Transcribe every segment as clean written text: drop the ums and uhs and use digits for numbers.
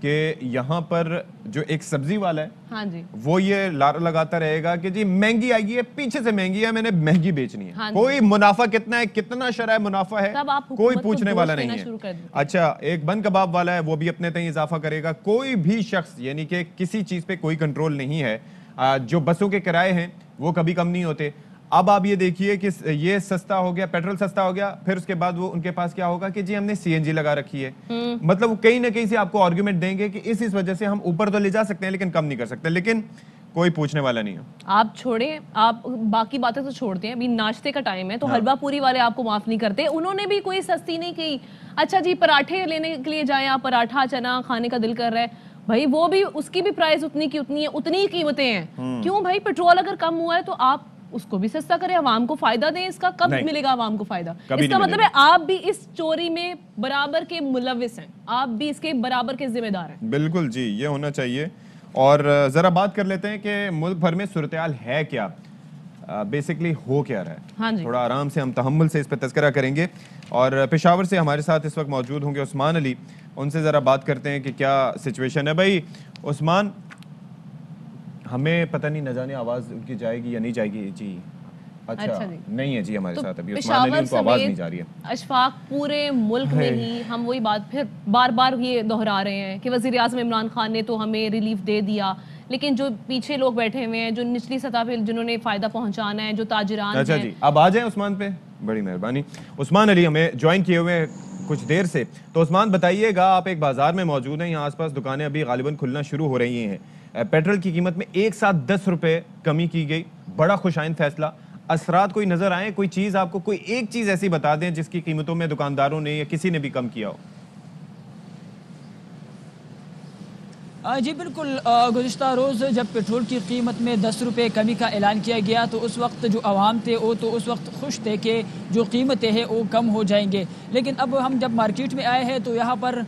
کہ یہاں پر جو ایک سبزی والا ہے ہاں جی وہ یہ لارا لگاتا رہے گا کہ جی مہنگی آئی ہے، پیچھے سے مہنگی ہے، میں نے مہنگی بیچنی ہے، کوئی منافع کتنا ہے، کتنا شرح منافع ہے، کوئی پوچھنے والا نہیں ہے۔ اچھا ایک بند کباب والا ہے وہ بھی اپنے تئیں اضافہ کرے گا، کوئی بھی شخص یعنی کہ کسی چیز پہ کوئی کنٹرول نہیں ہے۔ جو بسوں کے کرائے ہیں وہ کبھی کم نہیں ہوتے۔ اب آپ یہ دیکھیے کہ یہ سستا ہو گیا، پیٹرول سستا ہو گیا، پھر اس کے بعد وہ ان کے پاس کیا ہوگا کہ جی ہم نے سی این جی لگا رکھی ہے۔ مطلب وہ کہیں نہ کہیں سے آپ کو آرگیومنٹ دیں گے کہ اس وجہ سے ہم اوپر تو لے جا سکتے ہیں لیکن کم نہیں کر سکتے، لیکن کوئی پوچھنے والا نہیں ہے۔ آپ چھوڑیں، آپ باقی باتیں تو چھوڑتے ہیں، ابھی ناشتے کا ٹائم ہے تو حلوہ پوری والے آپ کو معاف نہیں کرتے، انہوں نے بھی کوئی سستی نہیں کی۔ اچھا جی پراٹھے لینے کے لیے جائیں آپ، پراٹھا چنا کھانے کا دل کر رہا ہے بھائی، وہ بھی اس کی بھی پرائز اتنی کی اتنی ہے، اتنی قیمتیں ہیں۔ کیوں بھائی؟ پیٹرول اگر کم ہوا ہے تو آپ اس کو بھی سستا کریں، عوام کو فائدہ دیں۔ اس کا کب ملے گا عوام کو فائدہ؟ اس کا مطلب ہے آپ بھی اس چوری میں برابر کے ملوث ہیں، آپ بھی اس کے برابر کے ذمہ دار ہیں۔ بالکل جی، یہ ہونا چاہیے۔ اور ذرا بات کر لیتے ہیں کہ ملک بھر میں صورتحال ہے کیا، بیسکلی ہو کیا رہا ہے۔ تھوڑا آرام سے ہم تحمل سے اس پہ تذکرہ کریں گے، اور پشاور سے ہمارے ساتھ اس وقت موجود ہوں گے عثمان علی، ان سے ذرا بات کرتے ہیں کہ کیا سچویشن ہے۔ بھائی عثمان، ہمیں پتہ نہیں نہ جانے آواز ان کی جائے گی یا نہیں جائے گی جی؟ اچھا نہیں ہے جی ہمارے ساتھ ابھی عثمان علی، ان کو آواز نہیں جا رہی ہے۔ اشفاق، پورے ملک میں ہی ہم وہی بات پھر بار بار یہ دہرا رہے ہیں کہ وزیر اعظم عمران خان نے تو ہمیں ریلیف دے دیا، لیکن جو پیچھے لوگ بیٹھے ہوئے ہیں، جو نچلی سطح پہ جنہوں نے فائدہ پہنچانا ہے، جو تاجران ہیں۔ اچھا جی، اب آ جائیں عثمان پہ، بڑی مہربانی۔ عثمان علی ہمیں جوائن کیے ہوئے کچھ دیر سے، تو عثمان بتائیے گا، آپ ایک بازار میں موجود ہیں، یہاں آس پاس دکانیں ابھی غالباً کھلنا شروع ہو رہی ہیں، پیٹرول کی قیمت میں ایک ساتھ 10 روپے کمی کی گئی، بڑا خوش آئند فیصلہ، اثرات کوئی نظر آئیں؟ کوئی چیز آپ کو، کوئی ایک چیز ایسی بتا دیں جس کی قیمتوں میں دکانداروں نے یا کسی نے بھی کم کیا ہو؟ جی بالکل، گزشتہ روز جب پیٹرول کی قیمت میں 10 روپے کمی کا اعلان کیا گیا تو اس وقت جو عوام تھے وہ تو اس وقت خوش تھے کہ جو قیمتیں ہیں وہ کم ہو جائیں گے، لیکن اب ہم جب مارکیٹ میں آئے ہیں تو یہاں پر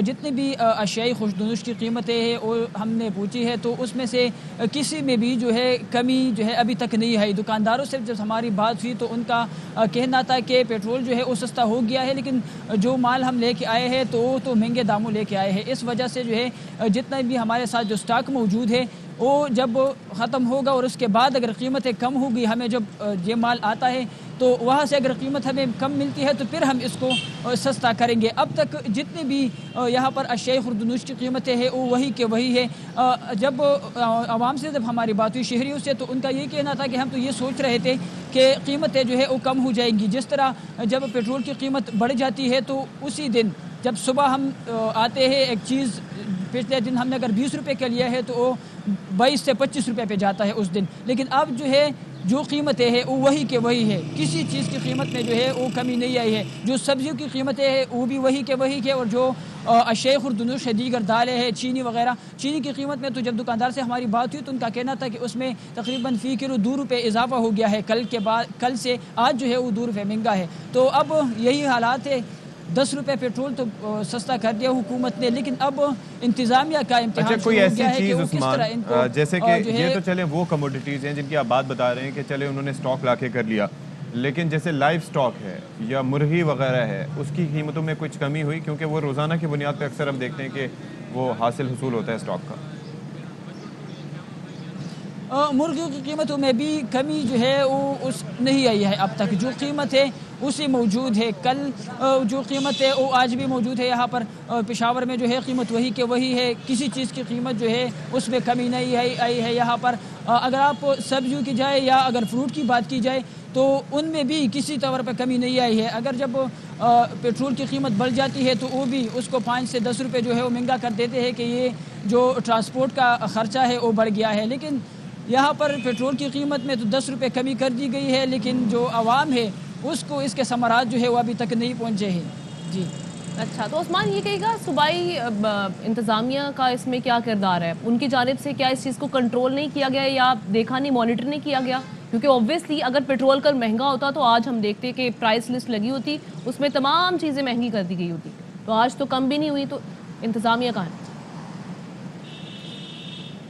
جتنی بھی اشیائی خوشدنوش کی قیمتیں ہیں وہ ہم نے پوچھی ہے تو اس میں سے کسی میں بھی جو ہے کمی جو ہے ابھی تک نہیں ہے۔ دکانداروں سے جب ہماری بات ہوئی تو ان کا کہنا تھا کہ پیٹرول جو ہے وہ سستا ہو گیا ہے، لیکن جو مال ہم لے کے آئے ہیں تو وہ تو مہنگے داموں لے کے آئے ہیں، اس وجہ سے جو ہے جتنا بھی ہمارے ساتھ جو سٹاک موجود ہے وہ جب ختم ہوگا اور اس کے بعد اگر قیمتیں کم ہوگی، ہمیں جب یہ مال آتا ہے تو وہاں سے اگر قیمت ہمیں کم ملتی ہے تو پھر ہم اس کو سستا کریں گے۔ اب تک جتنے بھی یہاں پر اشیاء خوردنوش کی قیمتیں ہیں وہ وہی کے وہی ہے۔ جب عوام سے جب ہماری بات ہوئی، شہریوں سے، تو ان کا یہ کہنا تھا کہ ہم تو یہ سوچ رہے تھے کہ قیمتیں جو ہے وہ کم ہو جائیں گی۔ جس طرح جب پیٹرول کی قیمت بڑھ جاتی ہے تو اسی دن جب صبح ہم آتے ہیں ایک چیز، پچھلے دن ہم نے اگر 20 روپے کا لیا ہے تو وہ 22 سے 25 روپے پہ جاتا ہے اس دن، لیکن اب جو ہے جو قیمتیں ہیں وہ وہی کے وہی ہے، کسی چیز کی قیمت میں جو ہے وہ کمی نہیں آئی ہے۔ جو سبزیوں کی قیمتیں ہیں وہ بھی وہی کے وہی ہے، اور جو اشیاء خوردنوش ہے، دیگر دالیں ہیں، چینی وغیرہ، چینی کی قیمت میں تو جب دکاندار سے ہماری بات ہوئی تو ان کا کہنا تھا کہ اس میں تقریباً فی کلو 2 روپے اضافہ ہو گیا ہے، کل سے آج جو ہے وہ 2 روپے مہنگا ہے۔ تو اب یہی حالات ہے، 10 روپے پیٹرول تو سستا کر دیا حکومت نے، لیکن اب انتظامیہ کا امتحان شروع ہو گیا ہے کہ وہ کس طرح ان کو جیسے کہ یہ تو چلیں وہ کموڈیٹیز ہیں جن کی آپ بات بتا رہے ہیں کہ چلے انہوں نے سٹاک لا کے کر لیا، لیکن جیسے لائف سٹاک ہے یا مرغی وغیرہ ہے، اس کی قیمتوں میں کچھ کمی ہوئی؟ کیونکہ وہ روزانہ کی بنیاد پہ اکثر ہم دیکھتے ہیں کہ وہ حاصل حصول ہوتا ہے سٹاک کا۔ مرغیوں کی قیمتوں میں بھی کمی جو ہے وہ نہیں آئی ہے، اب تک جو قیمت ہے اسی موجود ہے، کل جو قیمت ہے وہ آج بھی موجود ہے۔ یہاں پر پشاور میں جو ہے قیمت وہی کے وہی ہے، کسی چیز کی قیمت جو ہے اس میں کمی نہیں آئی ہے۔ یہاں پر اگر آپ سبزیوں کی جائے یا اگر فروٹ کی بات کی جائے تو ان میں بھی کسی طور پہ کمی نہیں آئی ہے۔ اگر جب پیٹرول کی قیمت بڑھ جاتی ہے تو وہ بھی اس کو 5 سے 10 روپے جو ہے وہ مہنگا کر دیتے ہیں کہ یہ جو ٹرانسپورٹ کا خرچہ ہے وہ بڑھ گیا ہے، لیکن یہاں پر پیٹرول کی قیمت میں تو 10 روپے کمی کر دی گئی ہے، لیکن جو عوام ہے اس کو اس کے ثمرات جو ہے وہ ابھی تک نہیں پہنچے ہیں۔ جی اچھا، تو عثمان یہ کہے گا صوبائی انتظامیہ کا اس میں کیا کردار ہے؟ ان کی جانب سے کیا اس چیز کو کنٹرول نہیں کیا گیا یا دیکھا نہیں، مانیٹر نہیں کیا گیا؟ کیونکہ اوبویسلی اگر پیٹرول کل مہنگا ہوتا تو آج ہم دیکھتے کہ پرائس لسٹ لگی ہوتی، اس میں تمام چیزیں مہنگی کر دی گئی ہوتی، تو آج تو کم بھی نہیں ہوئی، تو انتظامیہ کہاں ہے؟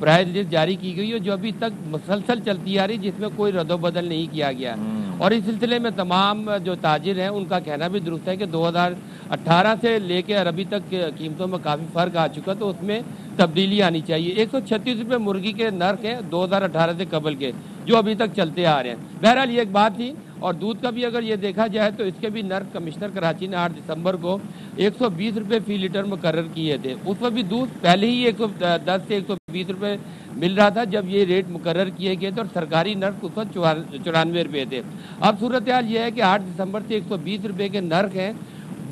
پرائز لسٹ جاری کی گئی ہے جو ابھی تک مسلسل چلتی آ رہی، جس میں کوئی رد و بدل نہیں کیا گیا، اور اس سلسلے میں تمام جو تاجر ہیں ان کا کہنا بھی درست ہے کہ 2018 سے لے کے ابھی تک قیمتوں میں کافی فرق آ چکا، تو اس میں تبدیلی آنی چاہیے۔ 136 روپے مرغی کے نرخ ہیں 2018 سے قبل کے، جو ابھی تک چلتے آ رہے ہیں۔ بہرحال یہ ایک بات تھی، اور دودھ کا بھی اگر یہ دیکھا جائے تو اس کے بھی نرخ کمشنر کراچی نے 8 دسمبر کو 120 روپے فی لیٹر مقرر کیے تھے۔ اس میں بھی دودھ پہلے ہی 110 سے 120 روپے مل رہا تھا جب یہ ریٹ مقرر کیے گئے تھے، اور سرکاری نرخ اس وقت 94 روپے تھے۔ اب صورتحال یہ ہے کہ 8 دسمبر سے 120 روپے کے نرخ ہیں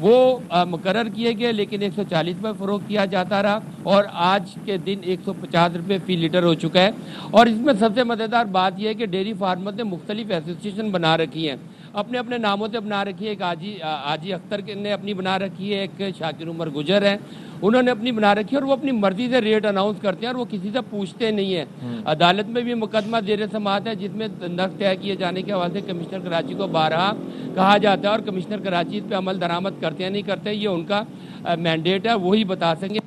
وہ مقرر کیے گئے، لیکن 140 میں فروخت کیا جاتا رہا، اور آج کے دن 150 روپے فی لیٹر ہو چکا ہے۔ اور اس میں سب سے مزیدار بات یہ ہے کہ ڈیری فارمر نے مختلف ایسوسیشن بنا رکھی ہیں، اپنے اپنے ناموں سے بنا رکھی ہے۔ ایک حاجی اختر نے اپنی بنا رکھی ہے، ایک شاکر عمر گجر ہے، انہوں نے اپنی بنا رکھی ہے، اور وہ اپنی مرضی سے ریٹ اناؤنس کرتے ہیں اور وہ کسی سے پوچھتے نہیں ہیں۔ عدالت میں بھی مقدمہ زیر سماعت ہے جس میں نرخ طے کیے جانے کے حوالے سے کمشنر کراچی کو بارہا کہا جاتا ہے، اور کمشنر کراچی اس پہ عمل درآمد کرتے ہیں نہیں کرتے، یہ ان کا مینڈیٹ ہے، وہی بتا سکیں گے۔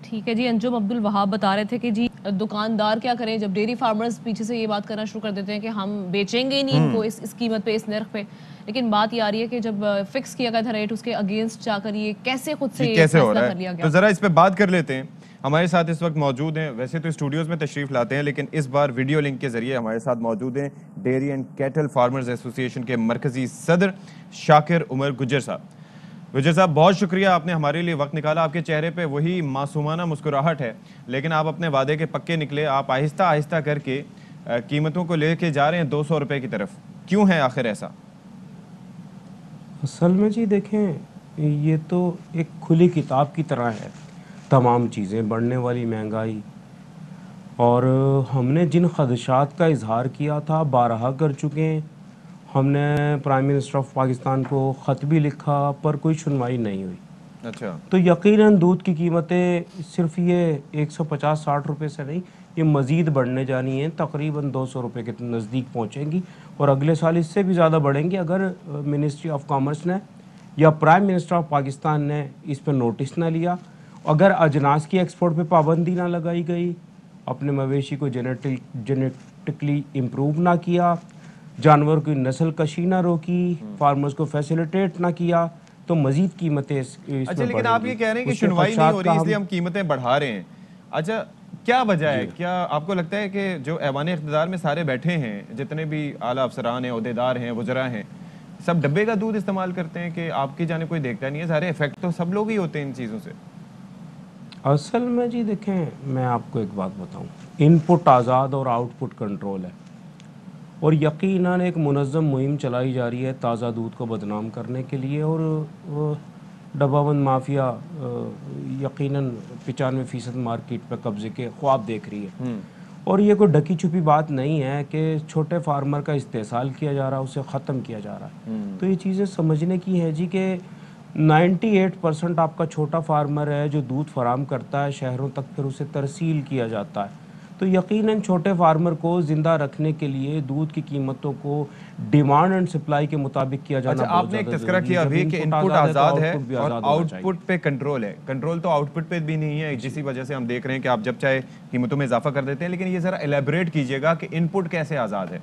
ٹھیک ہے جی، انجم عبد الوہاب بتا رہے تھے کہ جی دکاندار کیا کریں جب ڈیری فارمرز پیچھے سے یہ بات کرنا شروع کر دیتے ہیں کہ ہم بیچیں گے ہی نہیں ان کو اس قیمت پہ، اس نرخ پہ، لیکن بات یہ آ رہی ہے کہ جب فکس کیا گیا تھا ریٹ اس کے اگینسٹ جا کر یہ کیسے خود سے کیسے ہو فیصلہ رہا کر لیا ہے، گیا؟ تو ذرا اس پہ بات کر لیتے ہیں۔ ہمارے ساتھ اس وقت موجود ہیں، ویسے تو اسٹوڈیوز میں تشریف لاتے ہیں لیکن اس بار ویڈیو لنک کے ذریعے ہمارے ساتھ موجود ہیں ڈیری اینڈ کیٹل فارمرز ایسوسی ایشن کے مرکزی صدر شاکر عمر گجر صاحب۔ گجر صاحب بہت شکریہ، آپ نے ہمارے لیے وقت نکالا۔ آپ کے چہرے پہ وہی معصومانہ مسکراہٹ ہے، لیکن آپ اپنے وعدے کے پکے نکلے، آپ آہستہ آہستہ کر کے قیمتوں کو لے کے جا رہے ہیں 200 روپے کی طرف، کیوں ہے آخر ایسا؟ اصل میں جی دیکھیں، یہ تو ایک کھلی کتاب کی طرح ہے، تمام چیزیں بڑھنے والی مہنگائی، اور ہم نے جن خدشات کا اظہار کیا تھا بارہا کر چکے ہیں۔ ہم نے پرائم منسٹر آف پاکستان کو خط بھی لکھا پر کوئی سنوائی نہیں ہوئی۔ اچھا، تو یقیناً دودھ کی قیمتیں صرف یہ 150-60 روپے سے نہیں، یہ مزید بڑھنے جانی ہیں، تقریباً 200 روپے کے نزدیک پہنچیں گی، اور اگلے سال اس سے بھی زیادہ بڑھیں گی اگر منسٹری آف کامرس نے یا پرائم منسٹر آف پاکستان نے اس پہ نوٹس نہ لیا، اگر اجناس کی ایکسپورٹ پہ پابندی نہ لگائی گئی، اپنے مویشی کو جینیٹکلی امپروو نہ کیا، جانور کی نسل کشی نہ روکی، فارمرز کو فیسیلیٹیٹ نہ کیا، تو مزید قیمتیں اچھا، لیکن آپ یہ کہہ رہے ہیں کہ سنوائی نہیں ہو رہی اس لیے ہم قیمتیں بڑھا رہے ہیں۔ اچھا، کیا وجہ ہے؟ کیا آپ کو لگتا ہے کہ جو ایوان اقتدار میں سارے بیٹھے ہیں، جتنے بھی اعلیٰ افسران ہیں، عہدیدار ہیں، وزراء ہیں، سب ڈبے کا دودھ استعمال کرتے ہیں کہ آپ کی جانب کوئی دیکھتا نہیں ہے؟ سارے افیکٹ تو سب لوگ ہی ہوتے ہیں ان چیزوں سے۔ اصل میں جی دیکھیں، میں آپ کو ایک بات بتاؤں، ان پٹ آزاد اور آؤٹ پٹ کنٹرول ہے، اور یقیناً ایک منظم مہم چلائی جا رہی ہے تازہ دودھ کو بدنام کرنے کے لیے، اور ڈبہ بند مافیا یقیناً 95% مارکیٹ پہ قبضے کے خواب دیکھ رہی ہے، اور یہ کوئی ڈھکی چھپی بات نہیں ہے کہ چھوٹے فارمر کا استحصال کیا جا رہا ہے، اسے ختم کیا جا رہا ہے۔ تو یہ چیزیں سمجھنے کی ہے جی کہ 98% آپ کا چھوٹا فارمر ہے جو دودھ فراہم کرتا ہے شہروں تک، پھر اسے ترسیل کیا جاتا ہے، تو یقیناً چھوٹے فارمر کو زندہ رکھنے کے لیے دودھ کی قیمتوں کو ڈیمانڈ اینڈ سپلائی کے مطابق کیا جانا اچھا، آپ نے ایک تذکرہ کیا ابھی کہ ان پٹ آزاد ہے اور آؤٹ پٹ پہ کنٹرول ہے۔ کنٹرول تو آؤٹ پٹ پہ بھی نہیں ہے، جسی وجہ سے ہم دیکھ رہے ہیں کہ آپ جب چاہے قیمتوں میں اضافہ کر دیتے ہیں، لیکن یہ ذرا ایلیبریٹ کیجئے گا کہ ان پٹ کیسے آزاد ہے؟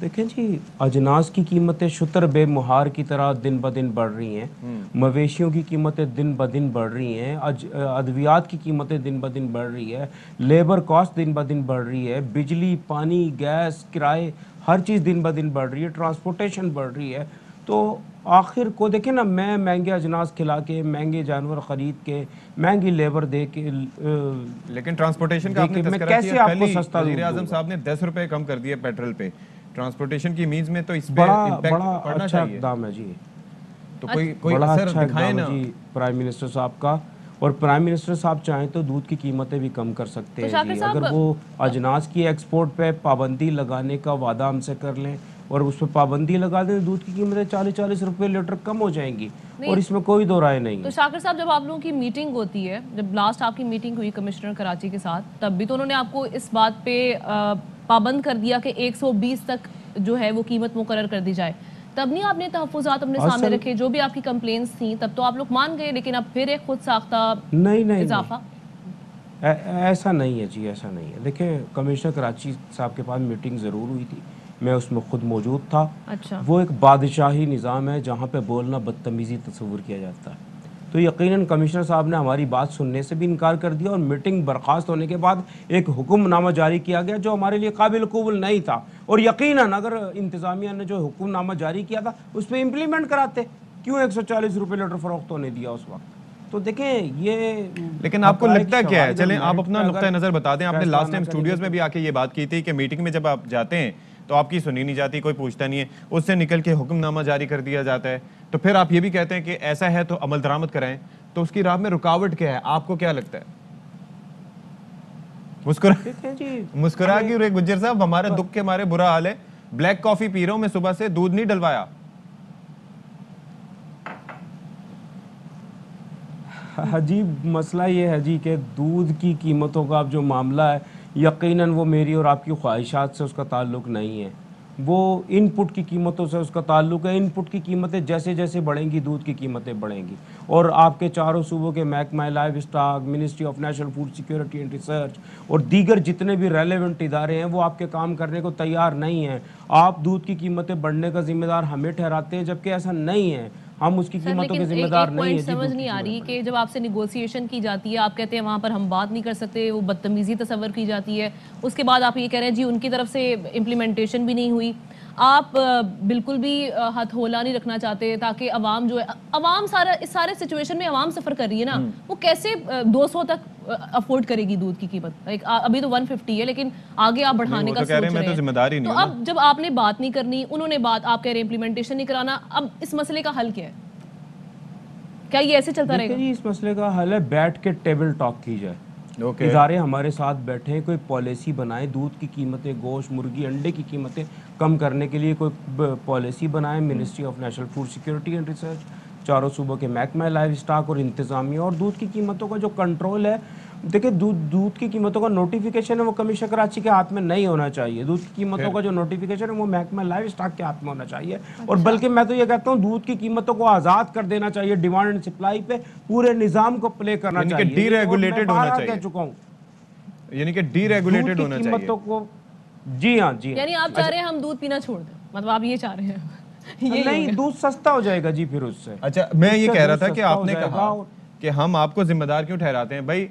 دیکھیں جی، اجناس کی قیمتیں شتر بے مہار کی طرح دن بدن بڑھ رہی ہیں، مویشیوں کی قیمتیں دن بدن بڑھ رہی ہیں، ادویات کی قیمتیں دن بدن بڑھ رہی ہے، لیبر کاسٹ دن بدن بڑھ رہی ہے، بجلی، پانی، گیس، کرائے، ہر چیز دن بدن بڑھ رہی ہے، ٹرانسپورٹیشن بڑھ رہی ہے۔ تو آخر کو دیکھیں نا، میں مہنگے اجناس کھلا کے، مہنگے جانور خرید کے، مہنگی لیبر دے کے، لیکن ٹرانسپورٹیشن کا آپ نے تذکرہ کیسے کیا، آپ کو کل ہی سستا وزیر اعظم صاحب نے 10 روپے کم کر دیے پیٹرول پہ، ٹرانسپورٹیشن کی مینز میں تو اس پہ بڑا امپیکٹ پڑنا اچھا چاہیے، اقدام ہے جی، تو کوئی بڑا اثر اچھا دکھائیں اقدام نا ہے جی پرائم منسٹر صاحب کا، اور پرائم منسٹر صاحب چاہیں تو دودھ کی قیمتیں بھی کم کر سکتے ہیں جی، اگر وہ اجناس کی ایکسپورٹ پہ پابندی لگانے کا وعدہ ہم سے کر لیں اور اس پہ پابندی لگا دیں، دودھ کی قیمتیں 40-40 روپے لیٹر کم ہو جائیں گی، اور اس میں کوئی دو رائے نہیں۔ تو شاکر صاحب، جب آپ لوگوں کی میٹنگ ہوتی ہے، جب لاسٹ آپ کی میٹنگ ہوئی کمشنر کراچی کے ساتھ، تب بھی تو انہوں نے آپ کو اس بات پہ پابند کر دیا کہ 120 تک جو ہے وہ قیمت مقرر کر دی جائے، تب نہیں آپ نے تحفظات اپنے سامنے رکھے؟ جو بھی آپ کی کمپلینس تھیں تب تو آپ لوگ مان گئے، لیکن اب پھر ایک خود ساختہ اضافہ؟ ایسا نہیں ہے جی، ایسا نہیں ہے. دیکھیں کمشنر کراچی صاحب کے پاس میٹنگ ضرور ہوئی تھی، میں اس میں خود موجود تھا. اچھا. وہ ایک بادشاہی نظام ہے جہاں پہ بولنا بدتمیزی تصور کیا جاتا ہے. تو یقیناً کمشنر صاحب نے ہماری بات سننے سے بھی انکار کر دیا، اور میٹنگ برخاست ہونے کے بعد ایک حکم نامہ جاری کیا گیا جو ہمارے لیے قابل قبول نہیں تھا. اور یقیناً اگر انتظامیہ نے جو حکم نامہ جاری کیا تھا اس پہ امپلیمنٹ کراتے، کیوں 140 روپے لیٹر فروخت ہونے دیا اس وقت؟ تو دیکھیں یہ، لیکن آپ کو لگتا کیا ہے، چلیں آپ اپنا نقطہ نظر بتا دیں. آپ نے لاسٹ ٹائم اسٹوڈیوز میں بھی آ کے یہ بات کی تھی کہ میٹنگ میں جب آپ جاتے ہیں تو آپ کی سنی نہیں جاتی، کوئی پوچھتا نہیں ہے، اس سے نکل کے حکم نامہ جاری کر دیا جاتا ہے. تو پھر آپ یہ بھی کہتے ہیں کہ ایسا ہے تو عمل درآمد کرائیں. تو اس کی راہ میں رکاوٹ کیا ہے؟ آپ کو کیا لگتا ہے؟ مسکرا کیوں رہے گجر صاحب؟ ہمارے دکھ کے مارے برا حال ہے. بلیک کافی پی رہا ہوں میں صبح سے، دودھ نہیں ڈلوایا. عجیب مسئلہ یہ ہے جی کہ دودھ کی قیمتوں کا اب جو معاملہ ہے، یقیناً وہ میری اور آپ کی خواہشات سے اس کا تعلق نہیں ہے، وہ ان پٹ کی قیمتوں سے اس کا تعلق ہے. ان پٹ کی قیمتیں جیسے جیسے بڑھیں گی دودھ کی قیمتیں بڑھیں گی. اور آپ کے چاروں صوبوں کے محکمہ live stock, ministry of national food security and research اور دیگر جتنے بھی ریلیونٹ ادارے ہیں وہ آپ کے کام کرنے کو تیار نہیں ہیں. آپ دودھ کی قیمتیں بڑھنے کا ذمہ دار ہمیں ٹھہراتے ہیں، جبکہ ایسا نہیں ہے. ہم اس کی قیمتوں کے ذمہ دار نہیں ہیں. سمجھ نہیں آ رہی کہ جب آپ سے نیگوسیشن کی جاتی ہے، آپ کہتے ہیں وہاں پر ہم بات نہیں کر سکتے، وہ بدتمیزی تصور کی جاتی ہے. اس کے بعد آپ یہ کہہ رہے ہیں جی ان کی طرف سے امپلیمنٹیشن بھی نہیں ہوئی. آپ بالکل بھی ہاتھ ہولا نہیں رکھنا چاہتے تاکہ عوام جو ہے، عوام اس سارے سچویشن میں عوام سفر کر رہی ہے نا، وہ کیسے 200 تک افورڈ کرے گی دودھ کی قیمت؟ ابھی تو 150 ہے، لیکن آگے آپ بڑھانے کا سوچ رہے ہیں. تو اب جب آپ نے بات نہیں کرنی، انہوں نے بات، آپ کہہ رہے ہیں امپلیمنٹیشن نہیں کرانا، اب اس مسئلے کا حل کیا ہے؟ کیا یہ ایسے چلتا رہے گا؟ جی اس مسئلے کا حل ہے بیٹھ کے ٹیبل ٹاک کی جائے. ادارے ہمارے ساتھ بیٹھیں، کوئی پالیسی بنائیں، دودھ کی قیمتیں، گوشت، مرغی، انڈے کی قیمتیں کم کرنے کے لیے کوئی پالیسی بنائیں. Ministry of national food security and research, چاروں صوبوں کے محکمہ لائیو اسٹاک اور انتظامیہ، اور دودھ کی قیمتوں کا جو کنٹرول ہے. دیکھیں دودھ کی قیمتوں کا نوٹیفیکیشن ہے وہ کمشنر کراچی کے ہاتھ میں نہیں ہونا چاہیے. دودھ کی قیمتوں کا جو نوٹیفیکیشن ہے وہ محکمہ لائیو اسٹاک کے ہاتھ میں ہونا چاہیے. اور بلکہ میں تو یہ کہتا ہوں دودھ کی قیمتوں کو آزاد کر دینا چاہیے، ڈیمانڈ اینڈ سپلائی پہ پورے نظام کو پلے کرنا چاہیے. یعنی کہ ڈی ریگولیٹڈ ہونا چاہیے. کہہ چکا ہوں، یعنی کہ ڈی ریگولیٹڈ ہونا چاہیے. قیمتوں کو، جی ہاں جی، یعنی آپ چاہ رہے ہیں ہم دودھ پینا چھوڑ دیں، مطلب آپ یہ چاہ رہے ہیں؟ نہیں، دودھ سستا ہو جائے گا جی پھر اس سے. اچھا میں یہ کہہ رہا تھا کہ آپ نے کہا کہ ہم آپ کو ذمہ دار کیوں ٹھہراتے ہیں. بھائی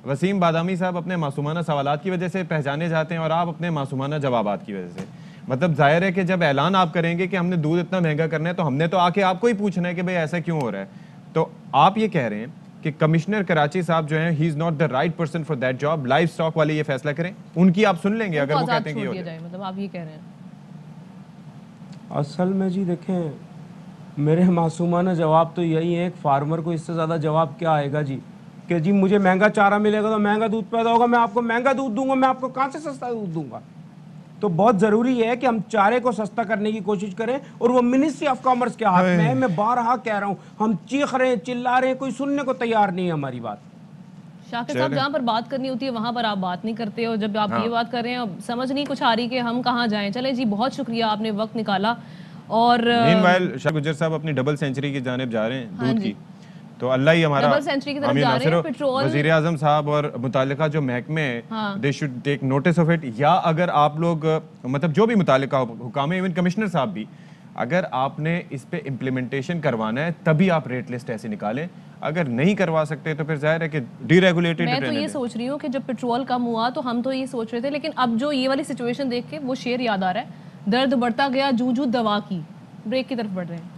وسیم بادامی صاحب اپنے معصومانہ سوالات کی وجہ سے پہچانے جاتے ہیں اور آپ اپنے معصومانہ جوابات کی وجہ سے. مطلب ظاہر ہے کہ جب اعلان آپ کریں گے کہ ہم نے دودھ اتنا مہنگا کرنا ہے تو ہم نے تو آ کے آپ کو ہی پوچھنا ہے کہ بھائی ایسا کیوں ہو رہا ہے. تو آپ یہ کہہ رہے ہیں کہ کمشنر کراچی صاحب جو ہیں he is not the right person for that job. Livestock والے یہ فیصلہ کریں، ان کی آپ سن لیں گے اگر وہ کہتے ہیں کہ ہو جائے. مطلب آپ یہ کہہ رہے ہیں اصل میں جی دیکھیں میرے معصومانہ جواب تو یہی ہے. ایک فارمر کو اس سے زیادہ جواب کیا آئے گا جی کہ جی مجھے مہنگا چارہ ملے گا تو مہنگا دودھ پیدا ہوگا، میں آپ کو مہنگا دودھ دوں گا، میں آپ کو کہاں سے سستا دودھ دوں گا؟ تو بہت ضروری ہے کہ ہم چارے کو سستا کرنے کی کوشش کریں، اور وہ منسٹری آف کامرس کے ہاتھ میں ہے. میں بارہا کہہ رہا ہوں، ہم چیخ رہے ہیں، چلا رہے ہیں، کوئی سننے کو تیار نہیں ہے ہماری بات. شاکر صاحب جہاں پر بات کرنی ہوتی ہے وہاں پر آپ بات نہیں کرتے، اور جب آپ یہ بات کر رہے ہیں سمجھ نہیں کچھ آ رہی کہ ہم کہاں جائیں. چلیں جی، بہت شکریہ، آپ نے وقت نکالا. اور مین وائل شاہ گجر صاحب اپنی ڈبل سینچری کی جانب جا رہے ہیں دودھ کی. تو اللہ ہی ہمارا ڈبل سینچری کی طرف جا رہے ہیں. پیٹرول، وزیر اعظم صاحب اور متعلقہ جو محکمے ہیں they should take notice of it. یا اگر آپ لوگ مطلب جو بھی متعلقہ حکام ہیں، ایون کمشنر صاحب بھی، اگر آپ نے اس پہ امپلیمنٹیشن کروانا ہے تبھی آپ ریٹ لسٹ ایسے نکالیں. اگر نہیں کروا سکتے تو پھر ظاہر ہے کہ ڈی ریگولیٹڈ. میں تو یہ سوچ رہی ہوں کہ جب پیٹرول کم ہوا تو ہم تو یہ سوچ رہے تھے، لیکن اب جو یہ والی سچویشن دیکھ کے وہ شعر یاد آ رہا ہے، درد بڑھتا گیا جو جو دوا کی. بریک کی طرف بڑھ رہے ہیں.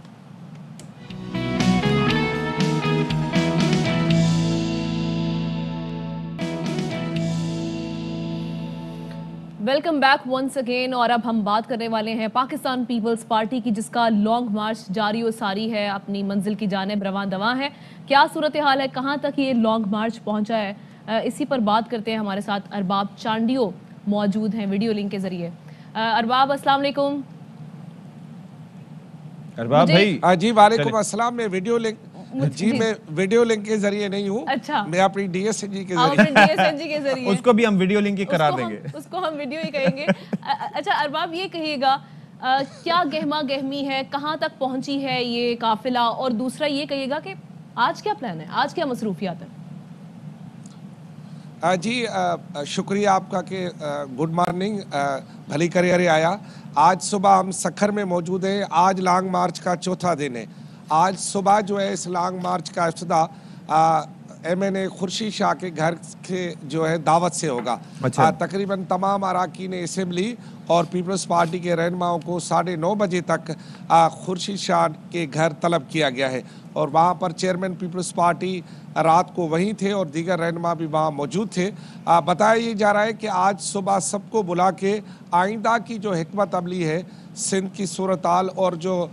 Welcome back once again. اور اب ہم بات کرنے والے ہیں پاکستان پیپلز پارٹی کی، جس کا لانگ مارچ جاری و ساری ہے، اپنی منزل کی جانب رواں دواں ہے. کیا صورتحال ہے، کہاں تک یہ لانگ مارچ پہنچا ہے، اسی پر بات کرتے ہیں. ہمارے ساتھ ارباب چانڈیو موجود ہیں ویڈیو لنک کے ذریعے. ارباب السلام علیکم. ارباب بھائی جی وعلیکم السلام. میں ویڈیو لنک میں ویڈیو لنک کے ذریعے نہیں ہوں. اچھا، میں اپنی ڈی ایس این جی کے ذریعے اس کو بھی ہم ویڈیو لنک ہی قرار دیں گے. اس کو ہم ویڈیو ہی کہیں گے. اچھا ارباب یہ کہیے گا کیا گہما گہمی ہے, کہاں تک پہنچی ہے یہ قافلہ, اور دوسرا یہ کہیے گا کہ آج کیا پلان ہے, آج کیا مصروفیات ہیں؟ جی شکریہ آپ کا کہ گڈ مارننگ, بھلی کرے آیا. آج صبح ہم سکھر میں موجود ہیں. آج لانگ مارچ کا چوتھا دن ہے. آج صبح جو ہے اس لانگ مارچ کا افتتاح ایم این اے خورشید شاہ کے گھر کے جو ہے دعوت سے ہوگا. تقریباً تمام اراکین اسمبلی اور پیپلز پارٹی کے رہنماؤں کو 9:30 بجے تک خورشید شاہ کے گھر طلب کیا گیا ہے, اور وہاں پر چیئرمین پیپلز پارٹی رات کو وہیں تھے اور دیگر رہنما بھی وہاں موجود تھے. بتایا یہ جا رہا ہے کہ آج صبح سب کو بلا کے آئندہ کی جو حکمت عملی ہے سندھ کی صورتحال اور جو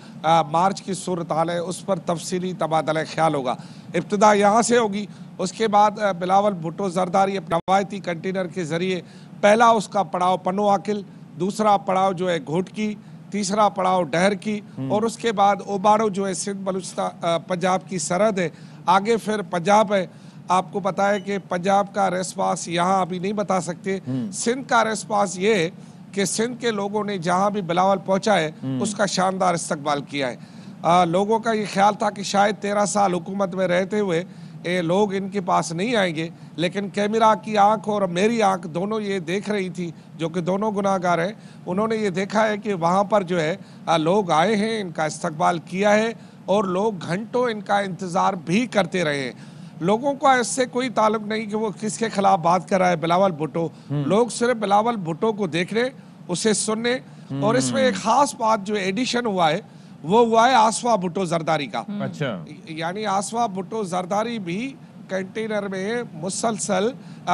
مارچ کی صورتحال ہے اس پر تفصیلی تبادلہ خیال ہوگا. ابتدا یہاں سے ہوگی, اس کے بعد بلاول بھٹو زرداری اپنے روایتی کنٹینر کے ذریعے پہلا اس کا پڑاؤ پنو آکل, دوسرا پڑاؤ جو ہے گھوٹکی, تیسرا پڑاؤ ڈہر کی, اور اس کے بعد اوباڑو جو ہے سندھ بلوچستان پنجاب کی سرحد ہے. آگے پھر پنجاب ہے. آپ کو پتا ہے کہ پنجاب کا ریسپانس یہاں ابھی نہیں بتا سکتے. سندھ کا ریسپانس یہ ہے کہ سندھ کے لوگوں نے جہاں بھی بلاول پہنچا ہے اس کا شاندار استقبال کیا ہے. لوگوں کا یہ خیال تھا کہ شاید 13 سال حکومت میں رہتے ہوئے لوگ ان کے پاس نہیں آئیں گے, لیکن کیمرہ کی آنکھ اور میری آنکھ دونوں یہ دیکھ رہی تھی, جو کہ دونوں گناہ گار ہیں. انہوں نے یہ دیکھا ہے کہ وہاں پر جو ہے لوگ آئے ہیں, ان کا استقبال کیا ہے, اور لوگ گھنٹوں ان کا انتظار بھی کرتے رہے ہیں. لوگوں کو اس سے کوئی تعلق نہیں کہ وہ کس کے خلاف بات کر رہا ہے بلاول بھٹو. لوگ صرف بلاول بھٹو کو دیکھنے, اسے سننے, اور اس میں ایک خاص بات جو ایڈیشن ہوا ہے وہ ہوا ہے آصفہ بھٹو زرداری کا. اچھا, یعنی آصفہ بھٹو زرداری بھی کنٹینر میں مسلسل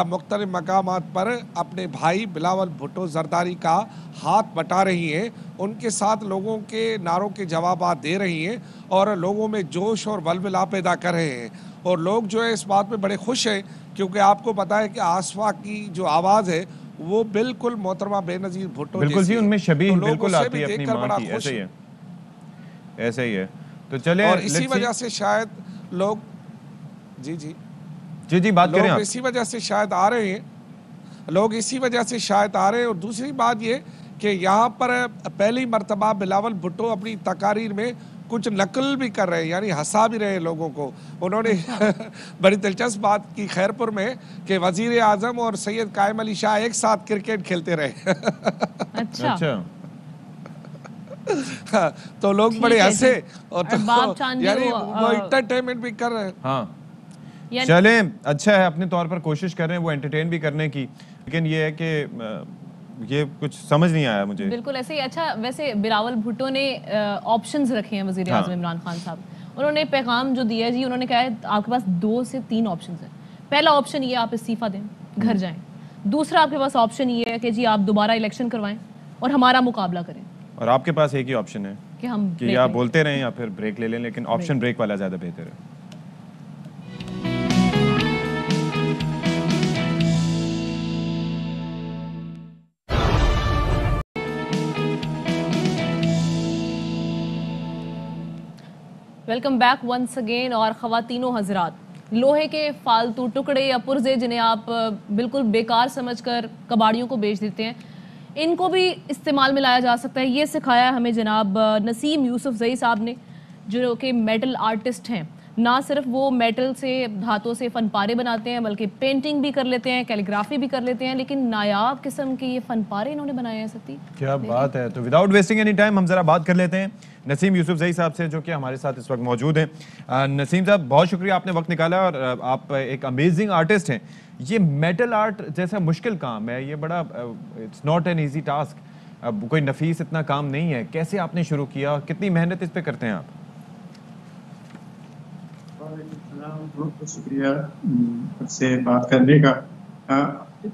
مختلف مقامات پر اپنے بھائی بلاول بھٹو زرداری کا ہاتھ بٹا رہی ہیں, ان کے ساتھ لوگوں کے نعروں کے جوابات دے رہی ہیں, اور لوگوں میں جوش اور ولولہ پیدا کر رہے ہیں. اور لوگ جو ہے اس بات میں بڑے خوش ہیں, کیونکہ آپ کو پتا ہے کہ آصفہ کی جو آواز ہے وہ بالکل محترمہ بے نظیر بھٹو بالکل جی, ان میں شبیہ بالکل آتی ہے اپنی کر ماں بڑا کی. خوش ایسے ہی ہے, ایسے ہی ہے. تو چلیں, اور اسی وجہ سے شاید لوگ جی بات کریں آپ. اسی وجہ سے شاید آ رہے ہیں, لوگ اسی وجہ سے شاید آ رہے ہیں. اور دوسری بات یہ کہ یہاں پر پہلی مرتبہ بلاول بھٹو اپنی تقاریر میں کچھ نقل بھی کر رہے ہیں, یعنی ہنسا بھی رہے ہیں لوگوں کو. انہوں نے بڑی دلچسپ بات کی خیرپور میں کہ وزیر اعظم اور سید قائم علی شاہ ایک ساتھ کرکٹ کھیلتے رہے. اچھا, تو لوگ بڑے ہنسے, اور یعنی وہ انٹرٹینمنٹ بھی کر رہے ہیں. ہاں چلیں, اچھا ہے, اپنے طور پر کوشش کر رہے ہیں وہ انٹرٹین بھی کرنے کی, لیکن یہ ہے کہ یہ کچھ سمجھ نہیں آیا مجھے. بالکل ایسے ہی. اچھا, ویسے بلاول بھٹو نے آپشنز رکھے ہیں وزیر اعظم عمران خان صاحب. انہوں نے پیغام جو دیا ہے جی, انہوں نے کہا ہے آپ کے پاس 2 سے 3 آپشنز ہیں. پہلا آپشن یہ آپ استعفیٰ دیں, گھر جائیں. دوسرا آپ کے پاس آپشن یہ ہے کہ جی آپ دوبارہ الیکشن کروائیں اور ہمارا مقابلہ کریں. اور آپ کے پاس ایک ہی آپشن ہے کہ ہم یا بولتے رہیں یا پھر بریک لے لیں, لیکن آپشن بریک والا زیادہ بہتر ہے. Welcome back once again. اور خواتین و حضرات, لوہے کے فالتو ٹکڑے یا پرزے جنہیں آپ بالکل بیکار سمجھ کر کباڑیوں کو بیچ دیتے ہیں, ان کو بھی استعمال میں لایا جا سکتا ہے. یہ سکھایا ہمیں جناب نسیم یوسف زئی صاحب نے, جو کہ میٹل آرٹسٹ ہیں. نہ صرف وہ میٹل سے, دھاتوں سے فن پارے بناتے ہیں, بلکہ پینٹنگ بھی کر لیتے ہیں, کیلیگرافی بھی کر لیتے ہیں. لیکن نایاب قسم کے یہ فن پارے انہوں نے بنائے ہیں. سکتی کیا بات ہے. تو وداؤٹ ویسٹنگ اینی ٹائم ہم ذرا بات کر لیتے ہیں نسیم یوسف زئی صاحب سے, جو کہ ہمارے ساتھ اس وقت موجود ہیں. نسیم صاحب, بہت شکریہ, آپ نے وقت نکالا, اور آپ ایک امیزنگ آرٹسٹ ہیں. یہ میٹل آرٹ جیسا مشکل کام ہے, یہ بڑا it's not an easy task, کوئی نفیس اتنا کام نہیں ہے. کیسے آپ نے شروع کیا, کتنی محنت اس پہ کرتے ہیں آپ؟ بہت بہت شکریہ آپ سے بات کرنے کا.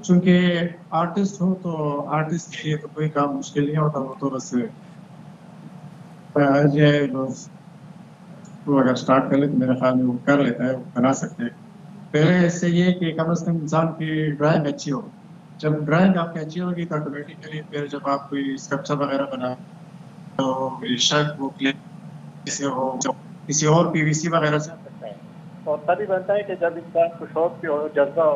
چونکہ آرٹسٹ ہو تو آرٹسٹ کے لیے تو کوئی کام مشکل نہیں ہوتا, وہ تو بس وہ اگر اسٹارٹ کر لے تو میرے خیال میں وہ کر لیتا ہے, وہ بنا سکتے ہیں. پہلے اس سے یہ کہ کم از کم انسان کی ڈرائنگ اچھی ہو. جب ڈرائنگ آپ کی اچھی ہوگی تو آٹومیٹیکلی پھر جب آپ کوئی اسکلپچر وغیرہ بنا تو شاید وہ کسی ہو کسی اور PVC وغیرہ سے اور تبھی بنتا ہے کہ جب انسان کو شوق بھی ہو, جذبہ ہو,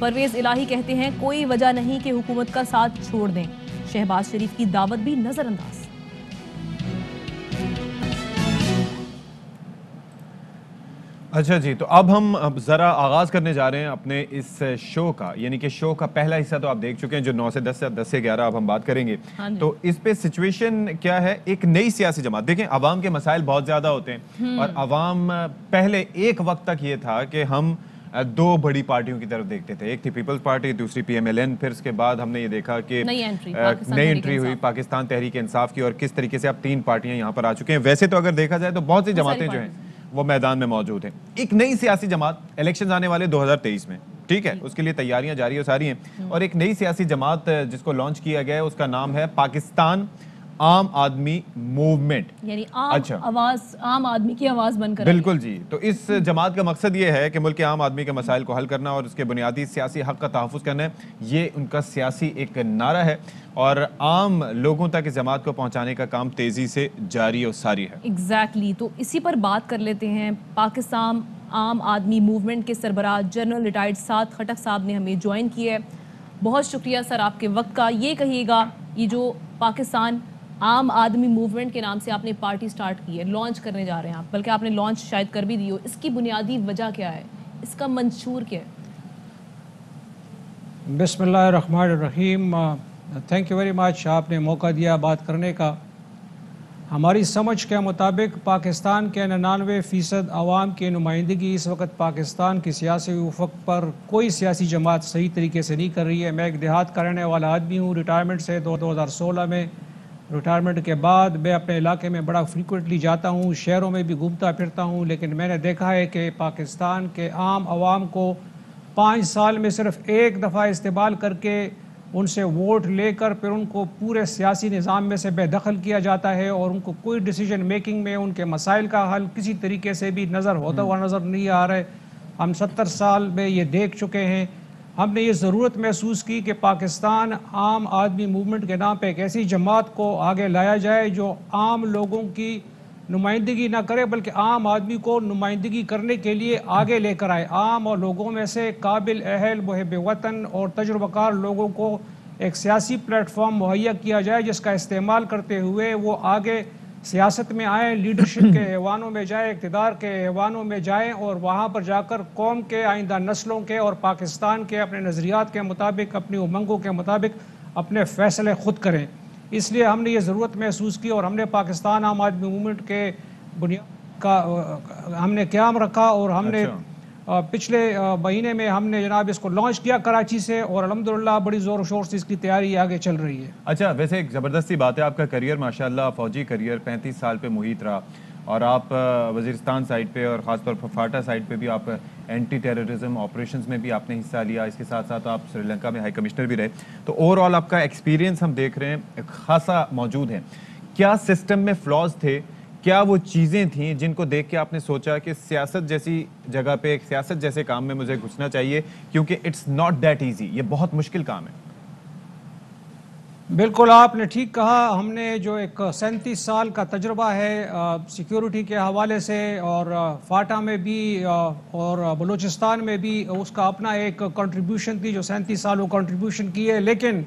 پرویز الہی کہتے ہیں کوئی وجہ نہیں کہ حکومت کا ساتھ چھوڑ دیں، شہباز شریف کی دعوت بھی نظر انداز۔ اچھا جی، تو اب ہم ذرا آغاز کرنے جا رہے ہیں اپنے اس شو کا، یعنی کہ شو کا پہلا حصہ تو آپ دیکھ چکے ہیں جو 9 سے 10 سے 10 سے 11 اب ہم بات کریں گے۔ تو اس پہ سچویشن کیا ہے، ایک نئی سیاسی جماعت، دیکھیں عوام کے مسائل بہت زیادہ ہوتے ہیں اور عوام پہلے ایک وقت تک یہ تھا کہ ہم دو بڑی پارٹیوں کی طرف دیکھتے تھے، ایک تھی پیپلز پارٹی، دوسری پی ایم ایل این، پھر اس کے بعد ہم نے یہ دیکھا کہ نئی انٹری ہوئی پاکستان تحریک انصاف کی، اور کس طریقے سے اب 3 پارٹیاں یہاں پر آ چکے ہیں۔ ویسے تو اگر دیکھا جائے تو بہت سی جماعتیں جو ہیں وہ میدان میں موجود ہیں۔ ایک نئی سیاسی جماعت، الیکشنز آنے والے 2023 میں، ٹھیک ہے، اس کے لیے تیاریاں جاری و ساری ہیں، اور ایک نئی سیاسی جماعت جس کو لانچ کیا گیا ہے اس کا نام ہے پاکستان عام آدمی موومنٹ، یعنی عام آدمی کی آواز بن کر۔ بالکل جی، تو اس جماعت کا مقصد یہ ہے کہ ملک کے عام آدمی کے مسائل کو حل کرنا اور اس کے بنیادی سیاسی حق کا تحفظ کرنا ہے، یہ ان کا سیاسی ایک نعرہ ہے، اور عام لوگوں تک اس جماعت کو پہنچانے کا کام تیزی سے جاری و ساری ہے۔ ایگزیکٹلی، تو اسی پر بات کر لیتے ہیں۔ پاکستان عام آدمی موومنٹ کے سربراہ جنرل ریٹائرڈ سعد خٹک صاحب نے ہمیں جوائن کیا ہے۔ بہت شکریہ سر آپ کے وقت کا۔ یہ کہیے گا، یہ جو پاکستان عام آدمی موومنٹ کے نام سے آپ نے پارٹی سٹارٹ کی ہے، لانچ کرنے جا رہے ہیں آپ، بلکہ آپ نے لانچ شاید کر بھی دی ہو، اس کی بنیادی وجہ کیا ہے، اس کا منشور کیا ہے؟ بسم اللہ الرحمن الرحیم۔ تھینک یو ویری مچ، آپ نے موقع دیا بات کرنے کا۔ ہماری سمجھ کے مطابق پاکستان کے 99% عوام کی نمائندگی اس وقت پاکستان کی سیاسی افق پر کوئی سیاسی جماعت صحیح طریقے سے نہیں کر رہی ہے۔ میں ایک دیہات کا رہنے والا آدمی ہوں، ریٹائرمنٹ سے 2016 میں، ریٹائرمنٹ کے بعد میں اپنے علاقے میں بڑا فریکوینٹلی جاتا ہوں، شہروں میں بھی گھومتا پھرتا ہوں، لیکن میں نے دیکھا ہے کہ پاکستان کے عام عوام کو 5 سال میں صرف ایک دفعہ استعمال کر کے ان سے ووٹ لے کر پھر ان کو پورے سیاسی نظام میں سے بے دخل کیا جاتا ہے، اور ان کو کوئی ڈیسیجن میکنگ میں ان کے مسائل کا حل کسی طریقے سے بھی ہوتا ہوا نظر نہیں آ رہا ہے۔ ہم 70 سال میں یہ دیکھ چکے ہیں۔ ہم نے یہ ضرورت محسوس کی کہ پاکستان عام آدمی موومنٹ کے نام پہ ایک ایسی جماعت کو آگے لایا جائے جو عام لوگوں کی نمائندگی نہ کرے بلکہ عام آدمی کو نمائندگی کرنے کے لیے آگے لے کر آئے۔ عام اور لوگوں میں سے قابل اہل، محب وطن اور تجربہ کار لوگوں کو ایک سیاسی پلیٹ فارم مہیا کیا جائے جس کا استعمال کرتے ہوئے وہ آگے سیاست میں آئیں، لیڈرشپ کے ایوانوں میں جائیں، اقتدار کے ایوانوں میں جائیں، اور وہاں پر جا کر قوم کے، آئندہ نسلوں کے اور پاکستان کے اپنے نظریات کے مطابق، اپنی امنگوں کے مطابق اپنے فیصلے خود کریں۔ اس لیے ہم نے یہ ضرورت محسوس کی اور ہم نے پاکستان عام آدمی موومنٹ کے بنیاد کا ہم نے قیام رکھا، اور ہم نے پچھلے مہینے میں ہم نے جناب اس کو لانچ کیا کراچی سے، اور الحمدللہ بڑی زور و شور سے اس کی تیاری آگے چل رہی ہے۔ اچھا، ویسے ایک زبردستی بات ہے، آپ کا کریئر ماشاءاللہ فوجی کریئر 35 سال پہ محیط رہا، اور آپ وزیرستان سائٹ پہ اور خاص طور پر فاٹا سائٹ پہ بھی آپ اینٹی ٹیررزم آپریشنز میں بھی آپ نے حصہ لیا، اس کے ساتھ ساتھ آپ سری لنکا میں ہائی کمشنر بھی رہے، تو اوور آل آپ کا ایکسپیرینس ہم دیکھ رہے ہیں خاصا موجود ہے۔ کیا سسٹم میں فلاز تھے؟ کیا وہ چیزیں تھیں جن کو دیکھ کے آپ نے سوچا کہ سیاست جیسی جگہ پہ، سیاست جیسے کام میں مجھے گھسنا چاہیے، کیونکہ اٹس ناٹ دیٹ ایزی، یہ بہت مشکل کام ہے؟ بالکل آپ نے ٹھیک کہا۔ ہم نے جو ایک 37 سال کا تجربہ ہے سیکیورٹی کے حوالے سے، اور فاٹا میں بھی اور بلوچستان میں بھی اس کا اپنا ایک کنٹریبیوشن تھی، جو 37 سال وہ کنٹریبیوشن کی ہے، لیکن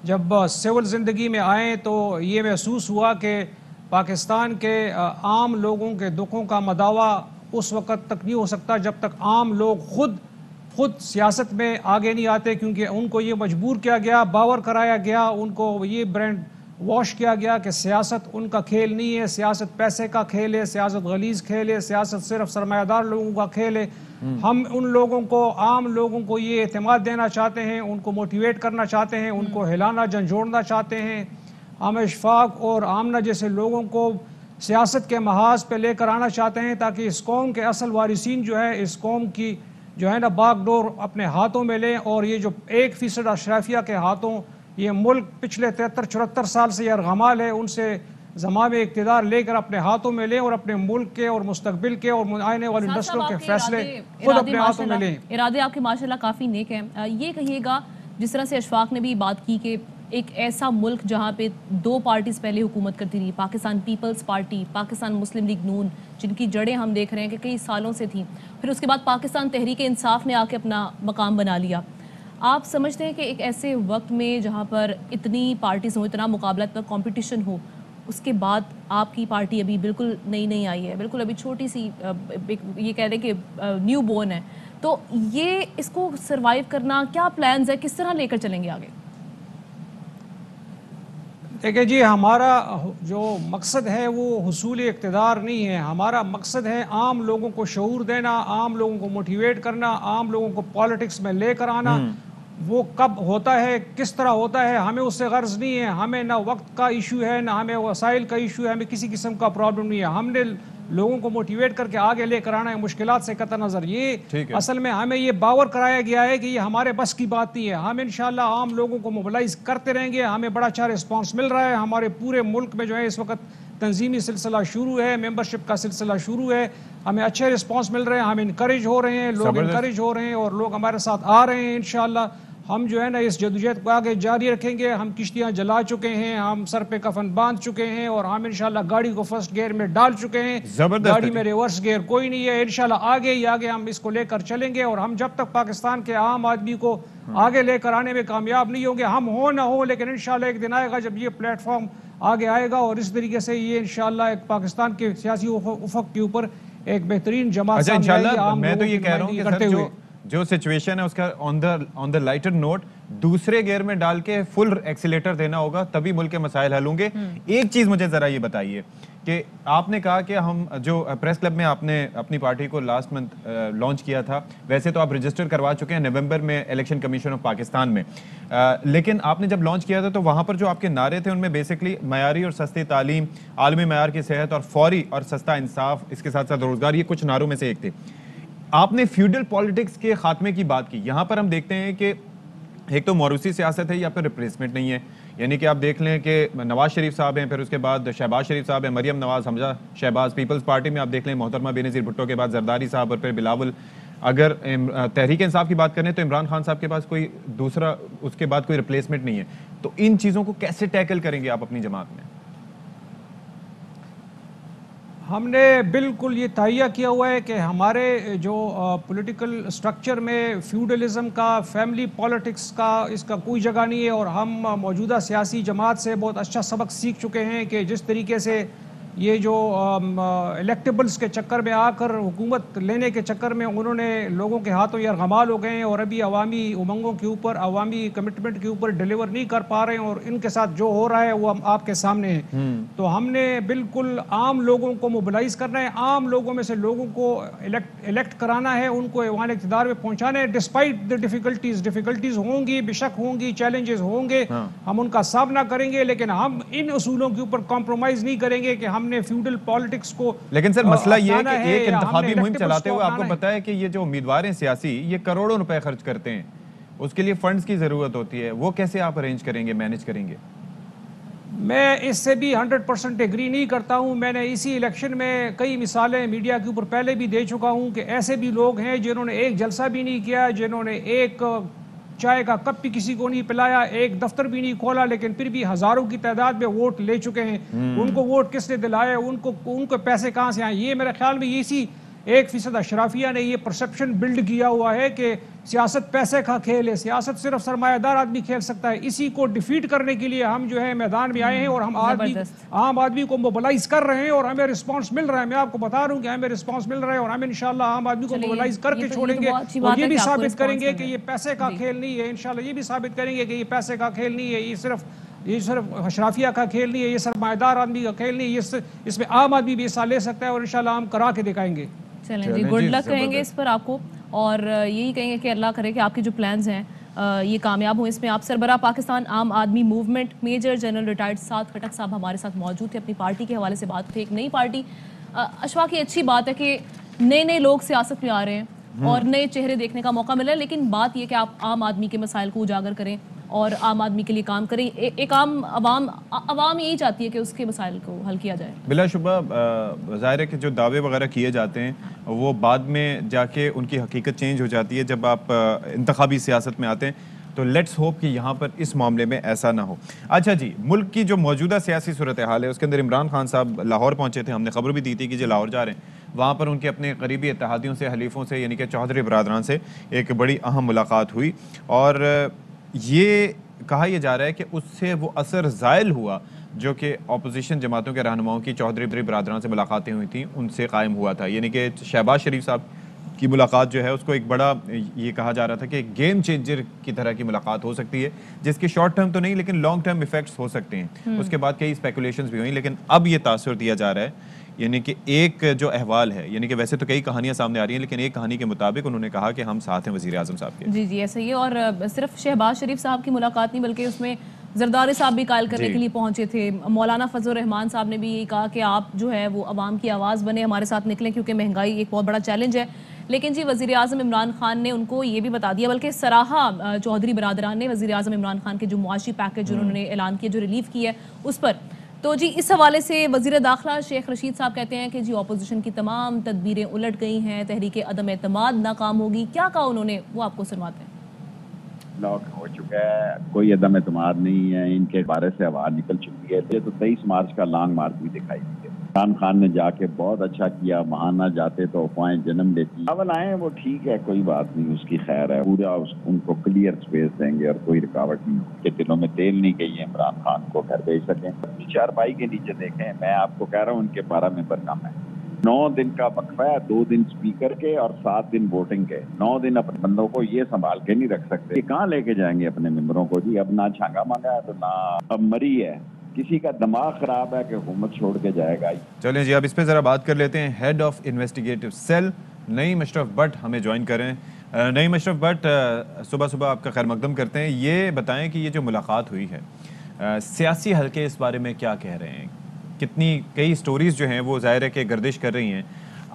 جب سول زندگی میں آئیں تو یہ محسوس ہوا کہ پاکستان کے عام لوگوں کے دکھوں کا مداوع اس وقت تک نہیں ہو سکتا جب تک عام لوگ خود سیاست میں آگے نہیں آتے، کیونکہ ان کو یہ مجبور کیا گیا، باور کرایا گیا، ان کو یہ برینڈ واش کیا گیا کہ سیاست ان کا کھیل نہیں ہے، سیاست پیسے کا کھیل ہے، سیاست غلیظ کھیل ہے، سیاست صرف سرمایہ دار لوگوں کا کھیل ہے۔ ہم ان لوگوں کو، عام لوگوں کو یہ اعتماد دینا چاہتے ہیں، ان کو موٹیویٹ کرنا چاہتے ہیں، ان کو ہلانا جھنجھوڑنا چاہتے ہیں۔ ہم اشفاق اور آمنہ جیسے لوگوں کو سیاست کے محاذ پہ لے کر آنا چاہتے ہیں، تاکہ اس قوم کے اصل وارثین جو ہے، اس قوم کی جو ہے نا باغ ڈور اپنے ہاتھوں میں لیں، اور یہ جو 1% اشرافیہ کے ہاتھوں یہ ملک پچھلے 73-74 سال سے یہ ارغمال ہے، ان سے زمام اقتدار لے کر اپنے ہاتھوں میں لیں، اور اپنے ملک کے اور مستقبل کے اور آنے والی نسلوں کے فیصلے خود اپنے ہاتھوں میں لیں۔ ارادے آپ کے ماشاءاللہ کافی نیک ہیں۔ یہ کہیے گا، جس طرح سے اشفاق نے بھی بات کی کہ ایک ایسا ملک جہاں پہ 2 پارٹیز پہلے حکومت کرتی رہی، پاکستان پیپلز پارٹی، پاکستان مسلم لیگ نون، جن کی جڑیں ہم دیکھ رہے ہیں کہ کئی سالوں سے تھیں، پھر اس کے بعد پاکستان تحریک انصاف نے آ کے اپنا مقام بنا لیا۔ آپ سمجھتے ہیں کہ ایک ایسے وقت میں جہاں پر اتنی پارٹیز ہوں, اتنا مقابلہ, اتنا کمپٹیشن ہو, اس کے بعد آپ کی پارٹی ابھی بالکل نئی آئی ہے, بالکل ابھی چھوٹی سی, یہ کہہ دیں کہ نیو بورن ہے, تو یہ اس کو سروائیو کرنا کیا پلانز ہے, کس طرح لے کر چلیں گے آگے؟ دیکھیں جی, ہمارا جو مقصد ہے وہ حصول اقتدار نہیں ہے. ہمارا مقصد ہے عام لوگوں کو شعور دینا, عام لوگوں کو موٹیویٹ کرنا, عام لوگوں کو پالیٹکس میں لے کر آنا. وہ کب ہوتا ہے, کس طرح ہوتا ہے, ہمیں اس سے غرض نہیں ہے. ہمیں نہ وقت کا ایشو ہے, نہ ہمیں وسائل کا ایشو ہے, ہمیں کسی قسم کا پرابلم نہیں ہے. ہم نے لوگوں کو موٹیویٹ کر کے آگے لے کر آنا ہے, مشکلات سے قطع نظر. یہ اصل میں ہمیں یہ باور کرایا گیا ہے کہ یہ ہمارے بس کی بات نہیں ہے. ہم انشاءاللہ عام لوگوں کو موبلائز کرتے رہیں گے. ہمیں بڑا اچھا رسپانس مل رہا ہے. ہمارے پورے ملک میں جو ہے اس وقت تنظیمی سلسلہ شروع ہے, ممبرشپ کا سلسلہ شروع ہے. ہمیں اچھے رسپانس مل رہے ہیں, ہم انکریج ہو رہے ہیں, لوگ انکریج ہو رہے ہیں اور لوگ ہمارے ساتھ آ رہے ہیں. انشاءاللہ ہم جو ہے نا اس جدوجہد کو آگے جاری رکھیں گے. ہم کشتیاں جلا چکے ہیں, ہم سر پہ کفن باندھ چکے ہیں, اور ہم انشاءاللہ گاڑی کو فرسٹ گیئر میں ڈال چکے ہیں. گاڑی میں ریورس گیئر کوئی نہیں ہے. انشاءاللہ آگے ہی آگے ہم اس کو لے کر چلیں گے. اور ہم جب تک پاکستان کے عام آدمی کو آگے لے کر آنے میں کامیاب نہیں ہوں گے, ہم ہو نہ ہو, لیکن انشاءاللہ ایک دن آئے گا جب یہ پلیٹ فارم آگے آئے گا, اور اس طریقے سے یہ انشاءاللہ ایک پاکستان کے سیاسی افق کے اوپر ایک بہترین جماعت سامنے آئے گی. میں تو یہ کہہ رہا ہوں کہ سر جو سچویشن ہے اس کا آن دا لائٹر نوٹ دوسرے گیئر میں ڈال کے فل ایکسیلیٹر دینا ہوگا, تبھی ملک کے مسائل حل ہوں گے. ایک چیز مجھے ذرا یہ بتائیے کہ آپ نے کہا کہ ہم جو پریس کلب میں آپ نے اپنی پارٹی کو لاسٹ منتھ لانچ کیا تھا, ویسے تو آپ رجسٹر کروا چکے ہیں نومبر میں الیکشن کمیشن آف پاکستان میں, لیکن آپ نے جب لانچ کیا تھا تو وہاں پر جو آپ کے نعرے تھے ان میں بیسکلی معیاری اور سستی تعلیم, عالمی معیار کی صحت اور فوری اور سستا انصاف, اس کے ساتھ ساتھ روزگار, یہ کچھ نعروں میں سے ایک تھے. آپ نے فیوڈل پالیٹکس کے خاتمے کی بات کی. یہاں پر ہم دیکھتے ہیں کہ ایک تو موروثی سیاست ہے, یا پھر ریپلیسمنٹ نہیں ہے. یعنی کہ آپ دیکھ لیں کہ نواز شریف صاحب ہیں, پھر اس کے بعد شہباز شریف صاحب ہیں, مریم نواز, حمزہ شہباز. پیپلز پارٹی میں آپ دیکھ لیں محترمہ بینظیر بھٹو کے بعد زرداری صاحب, اور پھر بلاول. اگر تحریک انصاف کی بات کریں تو عمران خان صاحب کے پاس کوئی دوسرا, اس کے بعد کوئی ریپلیسمنٹ نہیں ہے. تو ان چیزوں کو کیسے ٹیکل کریں گے آپ اپنی جماعت میں؟ ہم نے بالکل یہ تہیہ کیا ہوا ہے کہ ہمارے جو پولیٹیکل سٹرکچر میں فیوڈلزم کا, فیملی پالیٹکس کا, اس کا کوئی جگہ نہیں ہے. اور ہم موجودہ سیاسی جماعت سے بہت اچھا سبق سیکھ چکے ہیں کہ جس طریقے سے یہ جو الیکٹیبلز کے چکر میں آ کر حکومت لینے کے چکر میں انہوں نے لوگوں کے ہاتھوں یرغمال ہو گئے ہیں, اور ابھی عوامی امنگوں کے اوپر, عوامی کمٹمنٹ کے اوپر ڈیلیور نہیں کر پا رہے ہیں, اور ان کے ساتھ جو ہو رہا ہے وہ آپ کے سامنے ہے. تو ہم نے بالکل عام لوگوں کو موبلائز کرنا ہے, عام لوگوں میں سے لوگوں کو الیکٹ کرانا ہے, ان کو ایوان اقتدار میں پہنچانا ہے. ڈسپائٹ دی ڈیفیکلٹیز ہوں گی, بے شک ہوں گی, چیلنجز ہوں گے, ہم ان کا سامنا کریں گے, لیکن ہم ان اصولوں کے اوپر کمپرومائز نہیں کریں گے کہ ہم نے فیوڈل پالیٹکس کو. لیکن سر مسئلہ یہ ہے کہ ایک انتخابی مہم چلاتے ہوئے آپ کو پتا ہے کہ یہ جو امیدوار ہیں سیاسی, یہ کروڑوں روپے خرچ کرتے ہیں, اس کے لیے فنڈز کی ضرورت ہوتی ہے. وہ کیسے آپ ارینج کریں گے, مینیج کریں گے؟ میں اس سے بھی 100% ایگری نہیں کرتا ہوں. میں نے اسی الیکشن میں کئی مثالیں میڈیا کے اوپر پہلے بھی دے چکا ہوں کہ ایسے بھی لوگ ہیں جنہوں نے ایک جلسہ بھی نہیں کیا, جنہوں نے ایک چائے کا کپ بھی کسی کو نہیں پلایا, ایک دفتر بھی نہیں کھولا, لیکن پھر بھی ہزاروں کی تعداد میں ووٹ لے چکے ہیں. ان کو ووٹ کس نے دلائے, ان کو پیسے کہاں سے آئے؟ یہ میرے خیال میں اسی 1% اشرافیہ نے یہ پرسپشن بلڈ کیا ہوا ہے کہ سیاست پیسے کا کھیل ہے, سیاست صرف سرمایہ دار آدمی کھیل سکتا ہے. اسی کو ڈیفیٹ کرنے کے لیے ہم جو ہے میدان میں آئے ہیں, اور ہم عام آدمی کو موبلائز کر رہے ہیں, اور ہمیں رسپانس مل رہا ہے. میں آپ کو بتا رہا ہوں کہ ہمیں رسپانس مل رہا ہے, اور ہم انشاءاللہ عام آدمی کو موبلائز کر کے چھوڑیں گے, اور یہ بھی ثابت کریں گے کہ یہ پیسے کا کھیل نہیں ہے. انشاءاللہ یہ بھی ثابت کریں گے کہ یہ پیسے کا کھیل نہیں ہے, یہ صرف اشرافیہ کا کھیل نہیں ہے, یہ سرمایہ دار آدمی کا کھیل نہیں ہے. اس میں عام آدمی بھی حصہ لے سکتا ہے, اور انشاءاللہ ہم کرا کے دکھائیں گے. چلیں جی, گڈ لک کہیں گے اس پر آپ کو, اور یہی کہیں گے کہ اللہ کرے کہ آپ کے جو پلانز ہیں یہ کامیاب ہوں. اس میں آپ سربراہ پاکستان عام آدمی موومنٹ میجر جنرل ریٹائرڈ سعد خٹک صاحب ہمارے ساتھ موجود تھے. اپنی پارٹی کے حوالے سے بات تھی, ایک نئی پارٹی. اشفاق, یہ اچھی بات ہے کہ نئے لوگ سیاست میں آ رہے ہیں اور نئے چہرے دیکھنے کا موقع ملا ہے, لیکن بات یہ کہ آپ عام آدمی کے مسائل کو اجاگر کریں اور عام آدمی کے لیے کام کریں. ایک عام عوام یہی چاہتی ہے کہ اس کے مسائل کو حل کیا جائے. بلا شبہ ظاہر ہے کہ جو دعوے وغیرہ کیے جاتے ہیں وہ بعد میں جا کے ان کی حقیقت چینج ہو جاتی ہے. جب آپ انتخابی سیاست میں آتے ہیں تو لیٹس ہوپ کہ یہاں پر اس معاملے میں ایسا نہ ہو. اچھا جی, ملک کی جو موجودہ سیاسی صورتحال ہے اس کے اندر عمران خان صاحب لاہور پہنچے تھے, ہم نے خبر بھی دی تھی کہ جو لاہور جا رہے ہیں, وہاں پر ان کے اپنے قریبی اتحادیوں سے, حلیفوں سے, یعنی کہ چودھری برادران سے ایک بڑی اہم ملاقات ہوئی, اور یہ کہا یہ جا رہا ہے کہ اس سے وہ اثر زائل ہوا جو کہ اپوزیشن جماعتوں کے رہنماؤں کی چودھری برادران سے ملاقاتیں ہوئی تھیں ان سے قائم ہوا تھا. یعنی کہ شہباز شریف صاحب کی ملاقات جو ہے اس کو ایک بڑا یہ کہا جا رہا تھا کہ ایک گیم چینجر کی طرح کی ملاقات ہو سکتی ہے, جس کے شارٹ ٹرم تو نہیں لیکن لانگ ٹرم ایفیکٹس ہو سکتے ہیں. اس کے بعد کئی اسپیکولیشنز بھی ہوئیں, لیکن اب یہ تاثر دیا جا رہا ہے, یعنی کہ ایک جو احوال ہے, یعنی کہ ویسے تو کئی کہانیاں سامنے آ رہی ہیں, لیکن ایک کہانی کے مطابق انہوں نے کہا کہ ہم ساتھ ہیں وزیر اعظم صاحب کے. جی ایسا ہی ہے, اور صرف شہباز شریف صاحب کی ملاقات نہیں بلکہ اس میں زرداری صاحب بھی قائل کرنے کے لیے پہنچے تھے. مولانا فضل الرحمان صاحب نے بھی یہی کہا کہ آپ جو ہے وہ عوام کی آواز بنے, ہمارے ساتھ نکلیں, کیونکہ مہنگائی ایک بہت بڑا چیلنج ہے. لیکن جی وزیر اعظم عمران خان نے ان کو یہ بھی بتا دیا, بلکہ سراہا چودھری برادران نے وزیر اعظم عمران خان کے جو معاشی پیکج انہوں نے اعلان کیا, جو ریلیف کی ہے اس پر. تو جی اس حوالے سے وزیر داخلہ شیخ رشید صاحب کہتے ہیں کہ جی اپوزیشن کی تمام تدبیریں الٹ گئی ہیں, تحریک عدم اعتماد ناکام ہوگی. کیا کہا انہوں نے, وہ آپ کو سنواتے ہیں. لاک ہو چکا ہے, کوئی عدم اعتماد نہیں ہے, ان کے بارے سے آواز نکل چکی ہے. یہ تو 23 مارچ کا لانگ مارچ بھی دکھائی دی ہے. عمران خان نے جا کے بہت اچھا کیا, وہاں نہ جاتے تو افواہیں جنم لیتی. اول آئے وہ ٹھیک ہے, کوئی بات نہیں, اس کی خیر ہے, پورا ان کو کلیئر سپیس دیں گے اور کوئی رکاوٹ نہیں. کہ دلوں میں تیل نہیں گئی ہے عمران خان کو گھر بھیج سکیں. چارپائی کے نیچے دیکھیں, میں آپ کو کہہ رہا ہوں ان کے 12 ممبر کم ہیں. 9 دن کا وقفہ ہے, 2 دن اسپیکر کے اور 7 دن ووٹنگ کے. 9 دن اپنے بندوں کو یہ سنبھال کے نہیں رکھ سکتے. یہ کہاں لے کے جائیں گے اپنے ممبروں کو جی؟ اب نہ چھانگا مانگا ہے تو نہ اب مری ہے. کسی کا دماغ خراب ہے کہ حکومت چھوڑ کے جائے گا. چلیں جی اب اس پہ ذرا بات کر لیتے ہیں. Head of investigative cell Naeem Ashraf Butt ہمیں جوائن کریں. نعیم اشرف بٹ, صبح صبح آپ کا خیر مقدم کرتے ہیں. یہ بتائیں کہ یہ جو ملاقات ہوئی ہے, سیاسی حلقے اس بارے میں کیا کہہ رہے ہیں؟ کتنی کئی سٹوریز جو ہیں وہ ظاہر ہے کہ گردش کر رہی ہیں.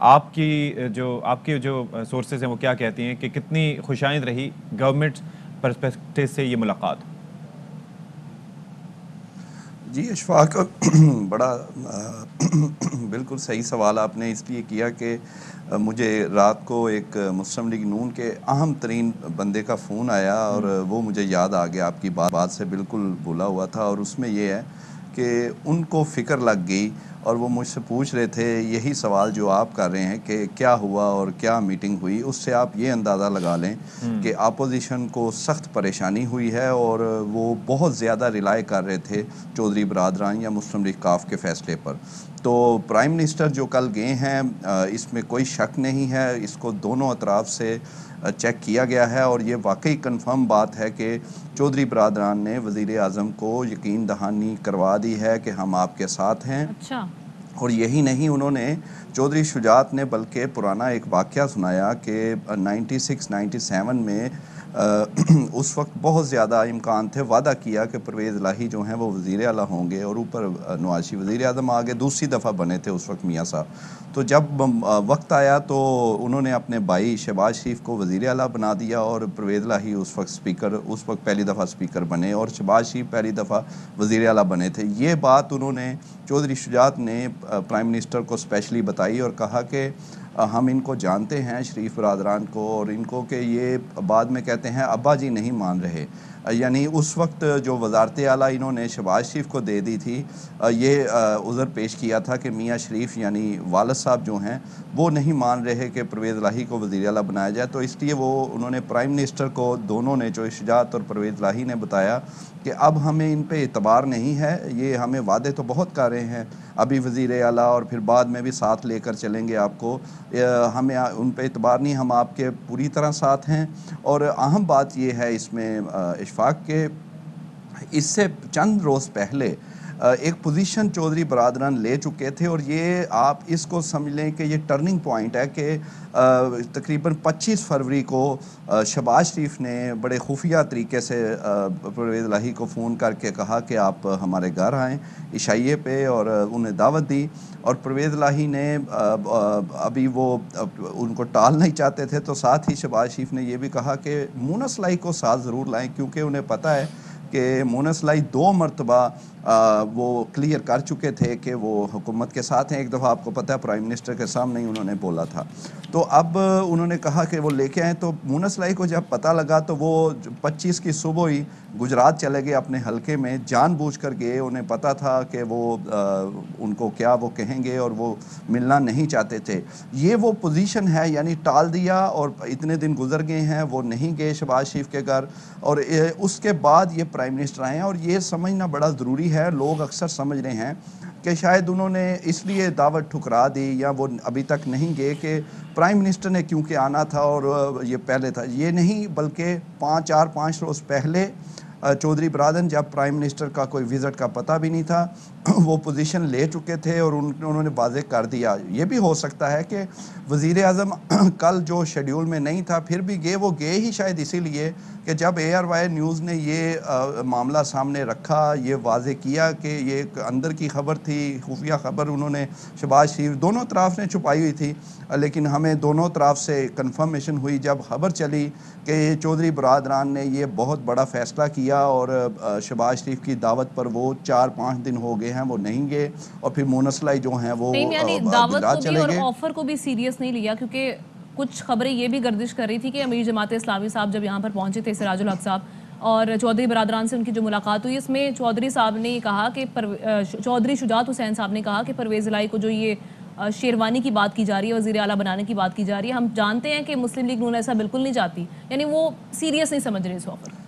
آپ کے جو سورسز ہیں وہ کیا کہتی ہیں کہ کتنی خوشائند رہی گورنمنٹ پرسپیکٹو سے یہ ملاقات؟ جی اشفاق, بڑا بالکل صحیح سوال آپ نے اس لیے کیا کہ مجھے رات کو ایک مسلم لیگ نون کے اہم ترین بندے کا فون آیا اور وہ مجھے یاد آ گیا, آپ کی بات سے بالکل بھولا ہوا تھا. اور اس میں یہ ہے کہ ان کو فکر لگ گئی اور وہ مجھ سے پوچھ رہے تھے یہی سوال جو آپ کر رہے ہیں کہ کیا ہوا اور کیا میٹنگ ہوئی. اس سے آپ یہ اندازہ لگا لیں کہ اپوزیشن کو سخت پریشانی ہوئی ہے اور وہ بہت زیادہ ریلائی کر رہے تھے چودھری برادران یا مسلم لیگ کاف کے فیصلے پر. تو پرائم منسٹر جو کل گئے ہیں اس میں کوئی شک نہیں ہے, اس کو دونوں اطراف سے چیک کیا گیا ہے اور یہ واقعی کنفرم بات ہے کہ چودھری برادران نے وزیر اعظم کو یقین دہانی کروا دی ہے کہ ہم آپ کے ساتھ ہیں. اچھا. اور یہی نہیں, انہوں نے چودھری شجاعت نے بلکہ پرانا ایک واقعہ سنایا کہ 96-97 میں اس وقت بہت زیادہ امکان تھے, وعدہ کیا کہ پرویز الہی جو ہیں وہ وزیر اعلیٰ ہوں گے اور اوپر نواز شریف وزیر اعظم آگے. دوسری دفعہ بنے تھے اس وقت میاں صاحب. تو جب وقت آیا تو انہوں نے اپنے بھائی شہباز شریف کو وزیر اعلیٰ بنا دیا اور پرویز الہی اس وقت پہلی دفعہ اسپیکر بنے اور شہباز شریف پہلی دفعہ وزیر اعلیٰ بنے تھے. یہ بات انہوں نے چودھری شجاعت نے پرائم منسٹر کو اسپیشلی بتائی اور کہا کہ ہم ان کو جانتے ہیں شریف برادران کو, اور ان کو کہ یہ بعد میں کہتے ہیں ابا جی نہیں مان رہے. یعنی اس وقت جو وزارت اعلیٰ انہوں نے شہباز شریف کو دے دی تھی, یہ عذر پیش کیا تھا کہ میاں شریف یعنی والد صاحب جو ہیں وہ نہیں مان رہے کہ پرویز الہی کو وزیر اعلیٰ بنایا جائے. تو اس لیے انہوں نے پرائم منسٹر کو, دونوں نے, جو شجاعت اور پرویز الہی نے, بتایا کہ اب ہمیں ان پہ اعتبار نہیں ہے. یہ ہمیں وعدے تو بہت کر رہے ہیں, ابھی وزیر اعلیٰ اور پھر بعد میں بھی ساتھ لے کر چلیں گے آپ کو, ہمیں ان پہ اعتبار نہیں, ہم آپ کے پوری طرح ساتھ ہیں. اور اہم بات یہ ہے اس میں اشفاق کے اس سے چند روز پہلے ایک پوزیشن چودھری برادران لے چکے تھے اور یہ آپ اس کو سمجھ لیں کہ یہ ٹرننگ پوائنٹ ہے کہ تقریباً 25 فروری کو شہباز شریف نے بڑے خفیہ طریقے سے پرویز الہی کو فون کر کے کہا کہ آپ ہمارے گھر آئیں عشائیے پہ, اور انہیں دعوت دی. اور پرویز الہی نے ابھی وہ ان کو ٹالنا ہی چاہتے تھے, تو ساتھ ہی شہباز شریف نے یہ بھی کہا کہ مونس لائی کو ساتھ ضرور لائیں, کیونکہ انہیں پتہ ہے کہ مونس لائی 2 مرتبہ وہ کلیئر کر چکے تھے کہ وہ حکومت کے ساتھ ہیں. ایک دفعہ آپ کو پتہ ہے پرائم منسٹر کے سامنے ہی انہوں نے بولا تھا. تو اب انہوں نے کہا کہ وہ لے کے آئیں. تو مونس لائی کو جب پتہ لگا تو وہ 25 کی صبح ہی گجرات چلے گئے اپنے حلقے میں, جان بوجھ کر گئے. انہیں پتہ تھا کہ وہ ان کو کیا وہ کہیں گے اور وہ ملنا نہیں چاہتے تھے. یہ وہ پوزیشن ہے, یعنی ٹال دیا اور اتنے دن گزر گئے ہیں, وہ نہیں گئے شہباز شریف کے گھر, اور اس کے بعد یہ پرائم منسٹر آئے ہیں. اور یہ سمجھنا بڑا ضروری ہے, لوگ اکثر سمجھ رہے ہیں کہ شاید انہوں نے اس لیے دعوت ٹھکرا دی یا وہ ابھی تک نہیں گئے کہ پرائم منسٹر نے کیونکہ آنا تھا اور یہ پہلے تھا. یہ نہیں, بلکہ 4-5 روز پہلے چودھری برادن جب پرائم منسٹر کا کوئی وزٹ کا پتہ بھی نہیں تھا, وہ پوزیشن لے چکے تھے اور انہوں نے واضح کر دیا. یہ بھی ہو سکتا ہے کہ وزیر اعظم کل جو شیڈیول میں نہیں تھا پھر بھی گئے, وہ گئے ہی شاید اسی لیے کہ جب ARY نیوز نے یہ معاملہ سامنے رکھا, یہ واضح کیا کہ یہ ایک اندر کی خبر تھی, خفیہ خبر انہوں نے شہباز شریف دونوں طرف نے چھپائی ہوئی تھی, لیکن ہمیں دونوں طرف سے کنفرمیشن ہوئی جب خبر چلی کہ چودھری برادران نے یہ بہت بڑا فیصلہ کیا اور شہباز شریف کی دعوت پر وہ 4-5 دن ہو گئے ہیں وہ نہیں گئے, اور پھر مونس لائی جو ہیں وہ یعنی دعوت کو بھی چلے اور گئے. آفر کو بھی سیریس نہیں لیا, کیونکہ کچھ خبریں یہ بھی گردش کر رہی تھی کہ امیر جماعت اسلامی صاحب جب یہاں پر پہنچے تھے, سراج الحق صاحب, اور چودھری برادران سے ان کی جو ملاقات ہوئی, اس میں چودھری صاحب نے کہا کہ چودھری شجاعت حسین صاحب نے کہا کہ پرویز الہی کو جو یہ شیروانی کی بات کی جا رہی ہے, وزیر اعلیٰ بنانے کی بات کی جا رہی ہے, ہم جانتے ہیں کہ مسلم لیگ نون ایسا بالکل نہیں چاہتی. یعنی وہ سیریس نہیں سمجھ رہے اس آفر.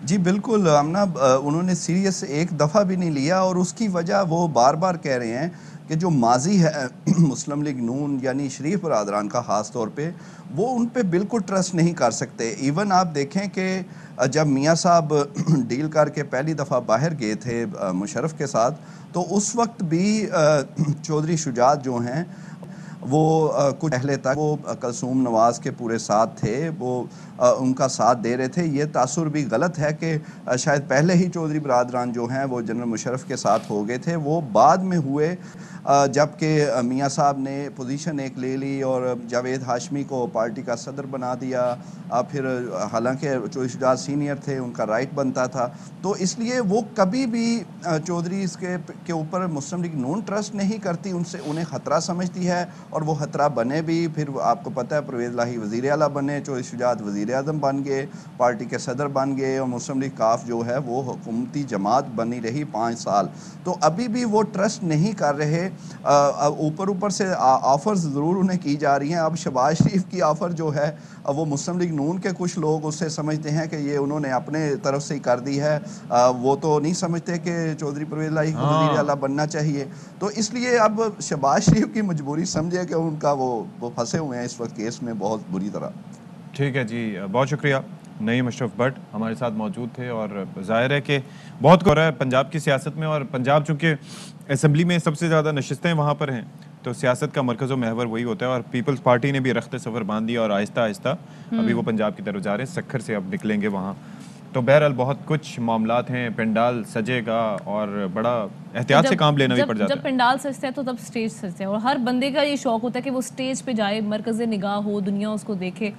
جی بالکل آمنہ, انہوں نے سیریس ایک دفعہ بھی نہیں لیا, اور اس کی وجہ وہ بار بار کہہ رہے ہیں کہ جو ماضی ہے مسلم لیگ نون یعنی شریف برادران کا خاص طور پہ, وہ ان پہ بالکل ٹرسٹ نہیں کر سکتے. ایون آپ دیکھیں کہ جب میاں صاحب ڈیل کر کے پہلی دفعہ باہر گئے تھے مشرف کے ساتھ, تو اس وقت بھی چودھری شجاعت جو ہیں وہ کچھ پہلے تک وہ کلثوم نواز کے پورے ساتھ تھے, وہ ان کا ساتھ دے رہے تھے. یہ تاثر بھی غلط ہے کہ شاید پہلے ہی چودھری برادران جو ہیں وہ جنرل مشرف کے ساتھ ہو گئے تھے, وہ بعد میں ہوئے جب کہ میاں صاحب نے پوزیشن ایک لے لی اور جاوید ہاشمی کو پارٹی کا صدر بنا دیا. پھر حالانکہ چودھری شجاعت سینئر تھے, ان کا رائٹ بنتا تھا, تو اس لیے وہ کبھی بھی چودھری اس کے اوپر مسلم لیگ نون ٹرسٹ نہیں کرتی, انہیں خطرہ سمجھتی ہے, اور وہ خطرہ بنے بھی. پھر آپ کو پتہ ہے پرویز الہی وزیر اعلیٰ بنے, چودھری شجاعت وزیر اعظم بن گئے, پارٹی کے صدر بن گئے, اور مسلم لیگ کاف جو ہے وہ حکومتی جماعت بنی رہی 5 سال. تو ابھی بھی وہ ٹرسٹ نہیں کر رہے. اوپر سے آفرز ضرور انہیں کی جا رہی ہیں. اب شہباز شریف کی آفر جو ہے وہ مسلم لیگ نون کے کچھ لوگ اس سے سمجھتے ہیں کہ یہ انہوں نے اپنے طرف سے ہی کر دی ہے, وہ تو نہیں سمجھتے کہ چودھری پرویز الہی کو وزیر اعلیٰ بننا چاہیے. تو اس لیے اب شہباز شریف کی مجبوری سمجھے کہ ان کا وہ پھنسے ہوئے ہیں اس وقت کیس میں بہت بری طرح. ٹھیک ہے جی, بہت شکریہ. نعیم اشرف بٹ ہمارے ساتھ موجود تھے, اور ظاہر ہے کہ بہت ہو رہا ہے پنجاب کی سیاست میں, اور پنجاب چونکہ اسمبلی میں سب سے زیادہ نشستیں وہاں پر ہیں, تو سیاست کا مرکز و محور وہی ہوتا ہے. اور پیپلز پارٹی نے بھی رخت سفر باندھ دیا, اور آہستہ آہستہ ابھی وہ پنجاب کی طرف جا رہے ہیں, سکھر سے اب نکلیں گے وہاں. تو بہرحال بہت کچھ معاملات ہیں, پنڈال سجے گا اور بڑا احتیاط سے کام لینا بھی پڑ جاتا ہے. جب پنڈال سجتا ہے تو تب سٹیج سجتا ہے, اور ہر بندے کا یہ شوق ہوتا ہے کہ وہ سٹیج پہ جائے, مرکز نگاہ ہو, دنیا اس کو دیکھے.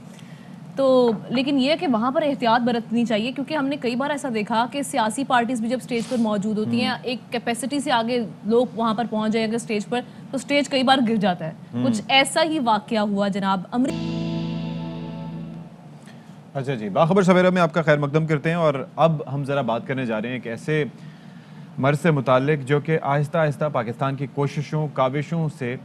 تو لیکن یہ کہ وہاں پر احتیاط برتنی چاہیے, کیونکہ ہم نے کئی بار ایسا دیکھا کہ سیاسی پارٹیز بھی جب سٹیج پر موجود ہوتی ہیں, ایک کیپیسٹی سے آگے لوگ وہاں پر پہنچ جائیں گے سٹیج پر, تو سٹیج کئی بار گر جاتا ہے. کچھ ایسا ہی واقعہ ہوا جناب. اچھا جی, باخبر سویرا میں آپ کا خیر مقدم کرتے ہیں, اور اب ہم ذرا بات کرنے جا رہے ہیں ایک ایسے مرض سے متعلق جو کہ آہستہ آہستہ پاکستان کی کوششوں کاوشوں سے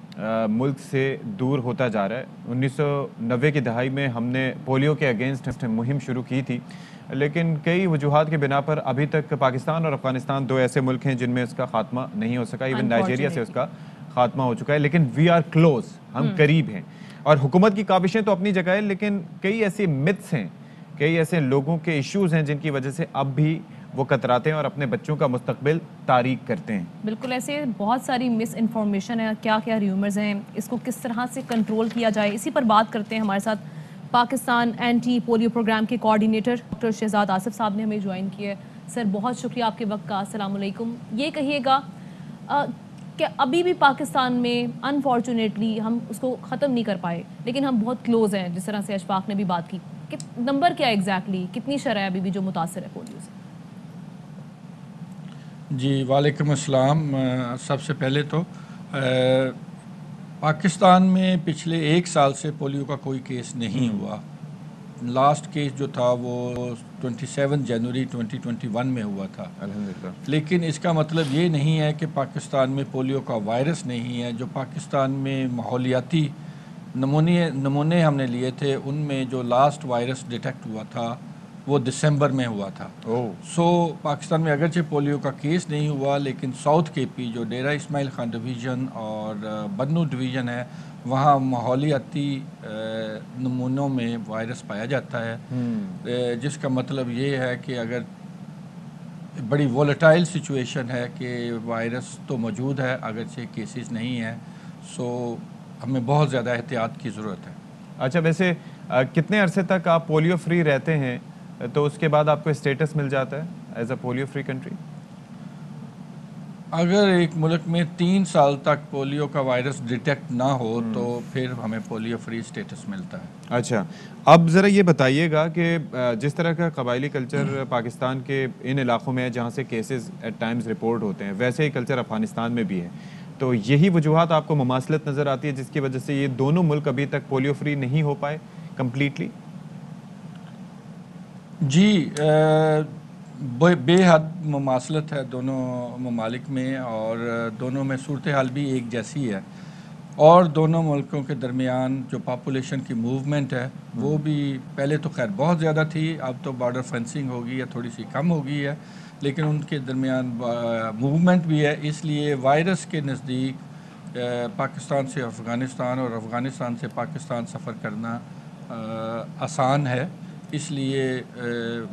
ملک سے دور ہوتا جا رہا ہے. 1990 کی دہائی میں ہم نے پولیو کے اگینسٹ مہم شروع کی تھی, لیکن کئی وجوہات کے بنا پر ابھی تک پاکستان اور افغانستان 2 ایسے ملک ہیں جن میں اس کا خاتمہ نہیں ہو سکا. ایون نائجیریا سے اس کا خاتمہ ہو چکا ہے, لیکن وی آر کلوز, ہم قریب ہیں. اور حکومت کی کاوشیں تو اپنی جگہ ہے, لیکن کئی ایسی متس ہیں, کئی ایسے لوگوں کے ایشوز ہیں جن کی وجہ سے اب بھی وہ کتراتے ہیں اور اپنے بچوں کا مستقبل تاریک کرتے ہیں. بالکل ایسے بہت ساری مس انفارمیشن ہے, کیا کیا ریومرز ہیں, اس کو کس طرح سے کنٹرول کیا جائے, اسی پر بات کرتے ہیں. ہمارے ساتھ پاکستان اینٹی پولیو پروگرام کے کوآرڈینیٹر ڈاکٹر شہزاد آصف صاحب نے ہمیں جوائن کیا ہے. سر بہت شکریہ آپ کے وقت کا. السلام علیکم. یہ کہیے گا کہ ابھی بھی پاکستان میں انفارچونیٹلی ہم اس کو ختم نہیں کر پائے, لیکن ہم بہت کلوز ہیں, جس طرح سے اشفاق نے بھی بات کی, نمبر کیا ایگزیکٹلی کتنی شرح ابھی بھی جو متاثر ہے پولیو سے؟ جی وعلیکم السلام. سب سے پہلے تو پاکستان میں پچھلے 1 سال سے پولیو کا کوئی کیس نہیں ہوا. لاسٹ کیس جو تھا وہ 27 جنوری 2021 میں ہوا تھا. الحمدللہ. لیکن اس کا مطلب یہ نہیں ہے کہ پاکستان میں پولیو کا وائرس نہیں ہے. جو پاکستان میں ماحولیاتی نمونے ہم نے لیے تھے ان میں جو لاسٹ وائرس ڈیٹیکٹ ہوا تھا وہ دسمبر میں ہوا تھا. سو پاکستان میں اگرچہ پولیو کا کیس نہیں ہوا لیکن ساؤتھ کے پی جو ڈیرہ اسماعیل خان ڈویژن اور بدنو ڈویژن ہے وہاں ماحولیاتی نمونوں میں وائرس پایا جاتا ہے, جس کا مطلب یہ ہے کہ اگر بڑی وولٹائل سچویشن ہے کہ وائرس تو موجود ہے اگرچہ کیسز نہیں ہیں. سو ہمیں بہت زیادہ احتیاط کی ضرورت ہے. اچھا ویسے کتنے عرصے تک آپ پولیو فری رہتے ہیں تو اس کے بعد آپ کو اسٹیٹس مل جاتا ہے as a polio free country? اگر ایک ملک میں 3 سال تک پولیو کا وائرس ڈیٹیکٹ نہ ہو تو پھر ہمیں پولیو فری اسٹیٹس ملتا ہے. اچھا اب ذرا یہ بتائیے گا کہ جس طرح کا قبائلی کلچر پاکستان کے ان علاقوں میں ہے جہاں سے کیسز ایٹ ٹائمز رپورٹ ہوتے ہیں ویسے ہی کلچر افغانستان میں بھی ہے, تو یہی وجوہات آپ کو مماثلت نظر آتی ہے جس کی وجہ سے یہ دونوں ملک ابھی تک پولیو فری نہیں ہو پائے کمپلیٹلی؟ جی بے حد مماثلت ہے دونوں ممالک میں اور دونوں میں صورتحال بھی ایک جیسی ہے اور دونوں ملکوں کے درمیان جو پاپولیشن کی موومنٹ ہے وہ بھی پہلے تو خیر بہت زیادہ تھی, اب تو بارڈر فینسنگ ہوگی یا تھوڑی سی کم ہو گئی ہے لیکن ان کے درمیان موومنٹ بھی ہے. اس لیے وائرس کے نزدیک پاکستان سے افغانستان اور افغانستان سے پاکستان سفر کرنا آسان ہے. اس لیے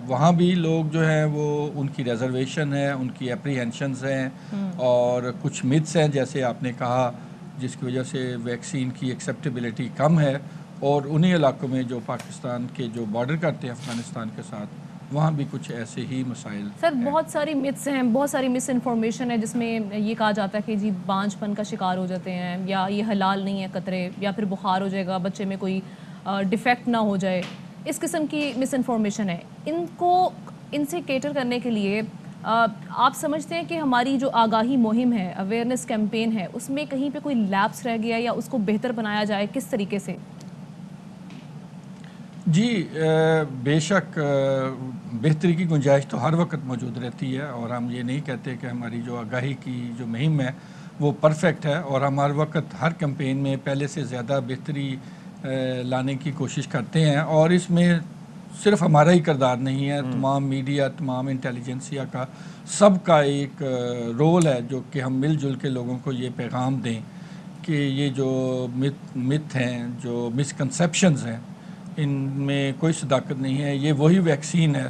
وہاں بھی لوگ جو ہیں وہ ان کی ریزرویشن ہے, ان کی اپریہنشنز ہیں اور کچھ متس ہیں جیسے آپ نے کہا جس کی وجہ سے ویکسین کی ایکسیپٹیبلٹی کم ہے. اور انہی علاقوں میں جو پاکستان کے جو بارڈر کرتے ہیں افغانستان کے ساتھ وہاں بھی کچھ ایسے ہی مسائل. سر بہت ساری متس ہیں, بہت ساری مس انفارمیشن ہے جس میں یہ کہا جاتا ہے کہ جی بانجھ پن کا شکار ہو جاتے ہیں یا یہ حلال نہیں ہے قطرے یا پھر بخار ہو جائے گا بچے میں کوئی ڈیفیکٹ نہ ہو جائے, اس قسم کی مس انفارمیشن ہے. ان سے کیٹر کرنے کے لیے آپ سمجھتے ہیں کہ ہماری جو آگاہی مہم ہے اویئرنیس کیمپین ہے اس میں کہیں پہ کوئی لیپس رہ گیا یا اس کو بہتر بنایا جائے کس طریقے سے؟ جی بے شک بہتری کی گنجائش تو ہر وقت موجود رہتی ہے اور ہم یہ نہیں کہتے کہ ہماری جو آگاہی کی جو مہم ہے وہ پرفیکٹ ہے اور ہم ہر وقت ہر کیمپین میں پہلے سے زیادہ بہتری لانے کی کوشش کرتے ہیں. اور اس میں صرف ہمارا ہی کردار نہیں ہے, تمام میڈیا تمام انٹیلیجنسیا کا سب کا ایک رول ہے جو کہ ہم مل جل کے لوگوں کو یہ پیغام دیں کہ یہ جو مت ہیں جو مسکنسیپشنز ہیں ان میں کوئی صداقت نہیں ہے. یہ وہی ویکسین ہے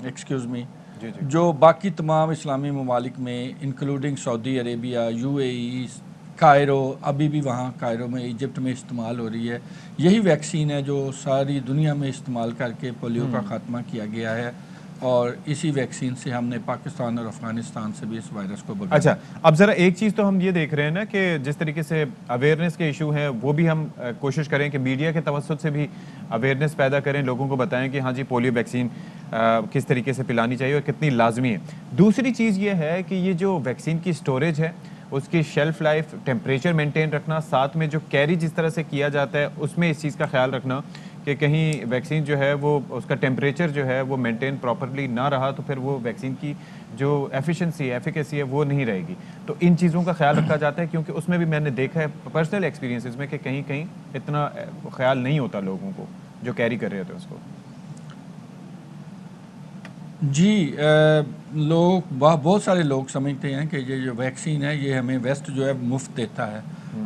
ایکسکیوز می جو باقی تمام اسلامی ممالک میں انکلوڈنگ سعودی عربیہ, UAE, کائرو, ابھی بھی وہاں کائرو میں ایجپٹ میں استعمال ہو رہی ہے. یہی ویکسین ہے جو ساری دنیا میں استعمال کر کے پولیو کا خاتمہ کیا گیا ہے اور اسی ویکسین سے ہم نے پاکستان اور افغانستان سے بھی اس وائرس کو بگاڑا. اچھا اب ذرا ایک چیز تو ہم یہ دیکھ رہے ہیں نا کہ جس طریقے سے اویئرنیس کے ایشو ہیں وہ بھی ہم کوشش کریں کہ میڈیا کے توسط سے بھی اویئرنیس پیدا کریں, لوگوں کو بتائیں کہ ہاں جی پولیو ویکسین کس طریقے سے پلانی چاہیے اور کتنی لازمی ہے. دوسری چیز یہ ہے کہ یہ جو ویکسین کی سٹوریج ہے اس کی شیلف لائف, ٹیمپریچر مینٹین رکھنا, ساتھ میں جو کیری جس طرح سے کیا جاتا ہے اس میں اس چیز کا خیال رکھنا کہ کہیں ویکسین جو ہے وہ اس کا ٹیمپریچر جو ہے وہ مینٹین پراپرلی نہ رہا تو پھر وہ ویکسین کی جو ایفیشنسی ایفیکیسی ہے وہ نہیں رہے گی. تو ان چیزوں کا خیال رکھا جاتا ہے کیونکہ اس میں بھی میں نے دیکھا ہے پرسنل ایکسپیرینسز میں کہ کہیں کہیں اتنا خیال نہیں ہوتا لوگوں کو جو کیری کر رہے ہوتے ہیں اس کو. جی لوگ بہت سارے لوگ سمجھتے ہیں کہ یہ جو ویکسین ہے یہ ہمیں ویسٹ جو ہے مفت دیتا ہے,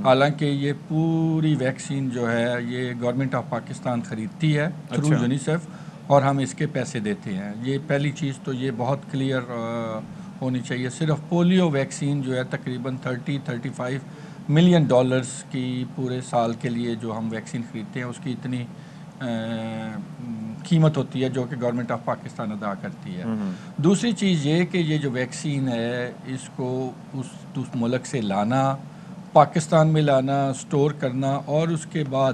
حالانکہ یہ پوری ویکسین جو ہے یہ گورنمنٹ آف پاکستان خریدتی ہے تھرو یونیسیف اور ہم اس کے پیسے دیتے ہیں. یہ پہلی چیز تو یہ بہت کلیئر ہونی چاہیے. صرف پولیو ویکسین جو ہے تقریباً $35 ملین کی پورے سال کے لیے جو ہم ویکسین خریدتے ہیں اس کی اتنی قیمت ہوتی ہے جو کہ گورنمنٹ آف پاکستان ادا کرتی ہے. دوسری چیز یہ کہ یہ جو ویکسین ہے اس کو اس ملک سے لانا, پاکستان میں لانا, سٹور کرنا اور اس کے بعد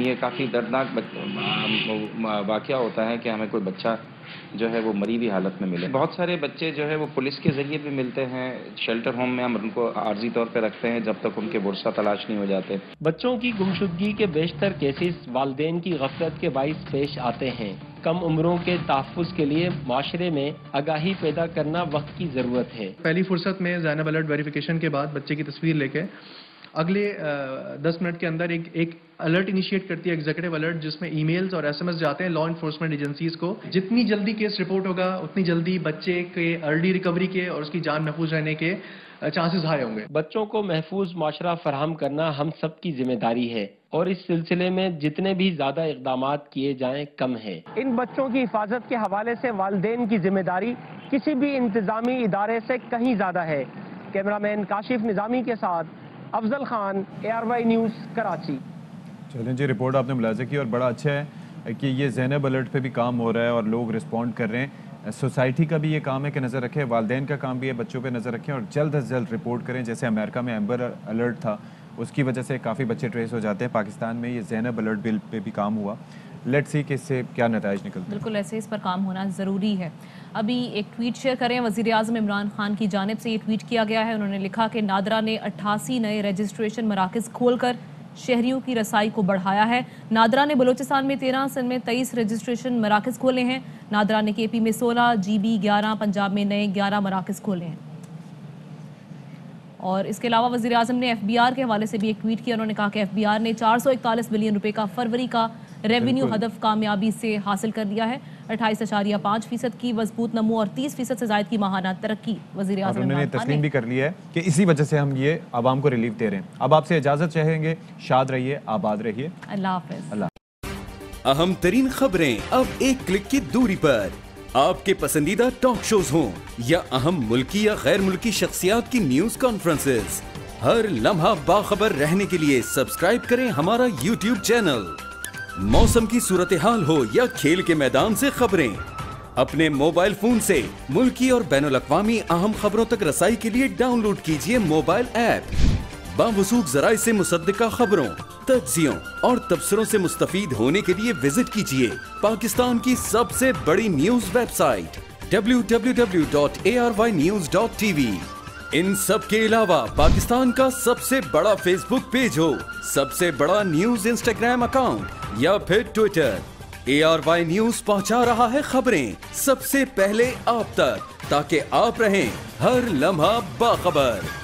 یہ کافی دردناک واقعہ ہوتا ہے کہ ہمیں کوئی بچہ جو ہے وہ مری ہوئی حالت میں ملے. بہت سارے بچے جو ہے وہ پولیس کے ذریعے بھی ملتے ہیں. شیلٹر ہوم میں ہم ان کو عارضی طور پہ رکھتے ہیں جب تک ان کے ورثہ تلاش نہیں ہو جاتے. بچوں کی گمشدگی کے بیشتر کیسز والدین کی غفلت کے باعث پیش آتے ہیں. کم عمروں کے تحفظ کے لیے معاشرے میں آگاہی پیدا کرنا وقت کی ضرورت ہے. پہلی فرصت میں زینب الرٹ ویریفیکیشن کے بعد بچے کی تصویر لے کے اگلے 10 منٹ کے اندر ایک الرٹ انیشیٹ کرتی ہے ایگزیکٹو الرٹ، جس میں ای میلز اور ایس ایم ایس جاتے ہیں لا انفورسمنٹ ایجنسیز کو. جتنی جلدی کیس رپورٹ ہوگا اتنی جلدی بچے کے ارلی ریکوری کے اور اس کی جان محفوظ رہنے کے چانسز ہائی ہوں گے. بچوں کو محفوظ معاشرہ فراہم کرنا ہم سب کی ذمہ داری ہے اور اس سلسلے میں جتنے بھی زیادہ اقدامات کیے جائیں کم ہے. ان بچوں کی حفاظت کے حوالے سے والدین کی ذمہ داری کسی بھی انتظامی ادارے سے کہیں زیادہ ہے. کیمرہ مین کاشف نظامی کے ساتھ افضل خان، ARY نیوز، کراچی. چلیں جی، رپورٹ آپ نے ملاحظہ کی اور بڑا اچھا ہے کہ یہ زینب الرٹ پہ بھی کام ہو رہا ہے اور لوگ رسپونڈ کر رہے ہیں. سوسائٹی کا بھی یہ کام ہے کہ نظر رکھیں، والدین کا کام بھی ہے بچوں پہ نظر رکھیں اور جلد از جلد رپورٹ کریں. جیسے امریکہ میں ایمبر الرٹ تھا، اس کی وجہ سے کافی بچے ٹریس ہو جاتے ہیں. پاکستان میں یہ زینب الرٹ بل پہ بھی کام ہوا. لیٹ سی کہ اس سے کیا نتائج نکلتے ہیں. بالکل ایسے اس پر کام ہونا ضروری ہے. ابھی ایک ٹویٹ شیئر کریں. وزیر اعظم عمران خان کی جانب سے یہ ٹویٹ کیا گیا ہے. انہوں نے لکھا کہ نادرا نے 88 نئے رجسٹریشن مراکز کھول کر شہریوں کی رسائی کو بڑھایا ہے. نادرا نے بلوچستان میں 13، سندھ میں 23 رجسٹریشن مراکز کھولے ہیں. نادرا نے KP میں 16، GB 11، پنجاب میں نئے 11 مراکز کھولے ہیں. اور اس کے علاوہ وزیر اعظم نے FBR کے حوالے سے بھی ایک ٹویٹ کیا. انہوں نے کہا کہ FBR نے 441 بلین روپے کا فروری کا ریونیو ہدف کامیابی سے حاصل کر لیا ہے. 28.5% کی مضبوط نمو اور 30% سے زائد کی ماہانہ ترقی وزیر اعظم عمران خان نے تسلیم بھی کر لیا ہے کہ اسی وجہ سے ہم یہ عوام کو ریلیف دے رہے ہیں. اب آپ سے اجازت چاہیں گے. شاد رہیے، آباد رہیے. اللہ حافظ. اہم ترین خبریں اب ایک کلک کی دوری پر. آپ کے پسندیدہ ٹاک شوز ہوں یا اہم ملکی یا غیر ملکی شخصیات کی نیوز کانفرنسز، ہر لمحہ باخبر رہنے کے لیے سبسکرائب کریں ہمارا YouTube چینل. موسم کی صورتحال ہو یا کھیل کے میدان سے خبریں، اپنے موبائل فون سے ملکی اور بین الاقوامی اہم خبروں تک رسائی کے لیے ڈاؤن لوڈ کیجیے موبائل ایپ. باوثوق ذرائع سے مصدقہ خبروں، تجزیوں اور تبصروں سے مستفید ہونے کے لیے وزٹ کیجیے پاکستان کی سب سے بڑی نیوز ویب سائٹ www.arYnews.tv. ان سب کے علاوہ پاکستان کا سب سے بڑا فیس بک پیج ہو، سب سے بڑا نیوز انسٹاگرام اکاؤنٹ یا پھر ٹویٹر، ARY نیوز پہنچا رہا ہے خبریں سب سے پہلے آپ تک، تاکہ آپ رہیں ہر لمحہ باخبر.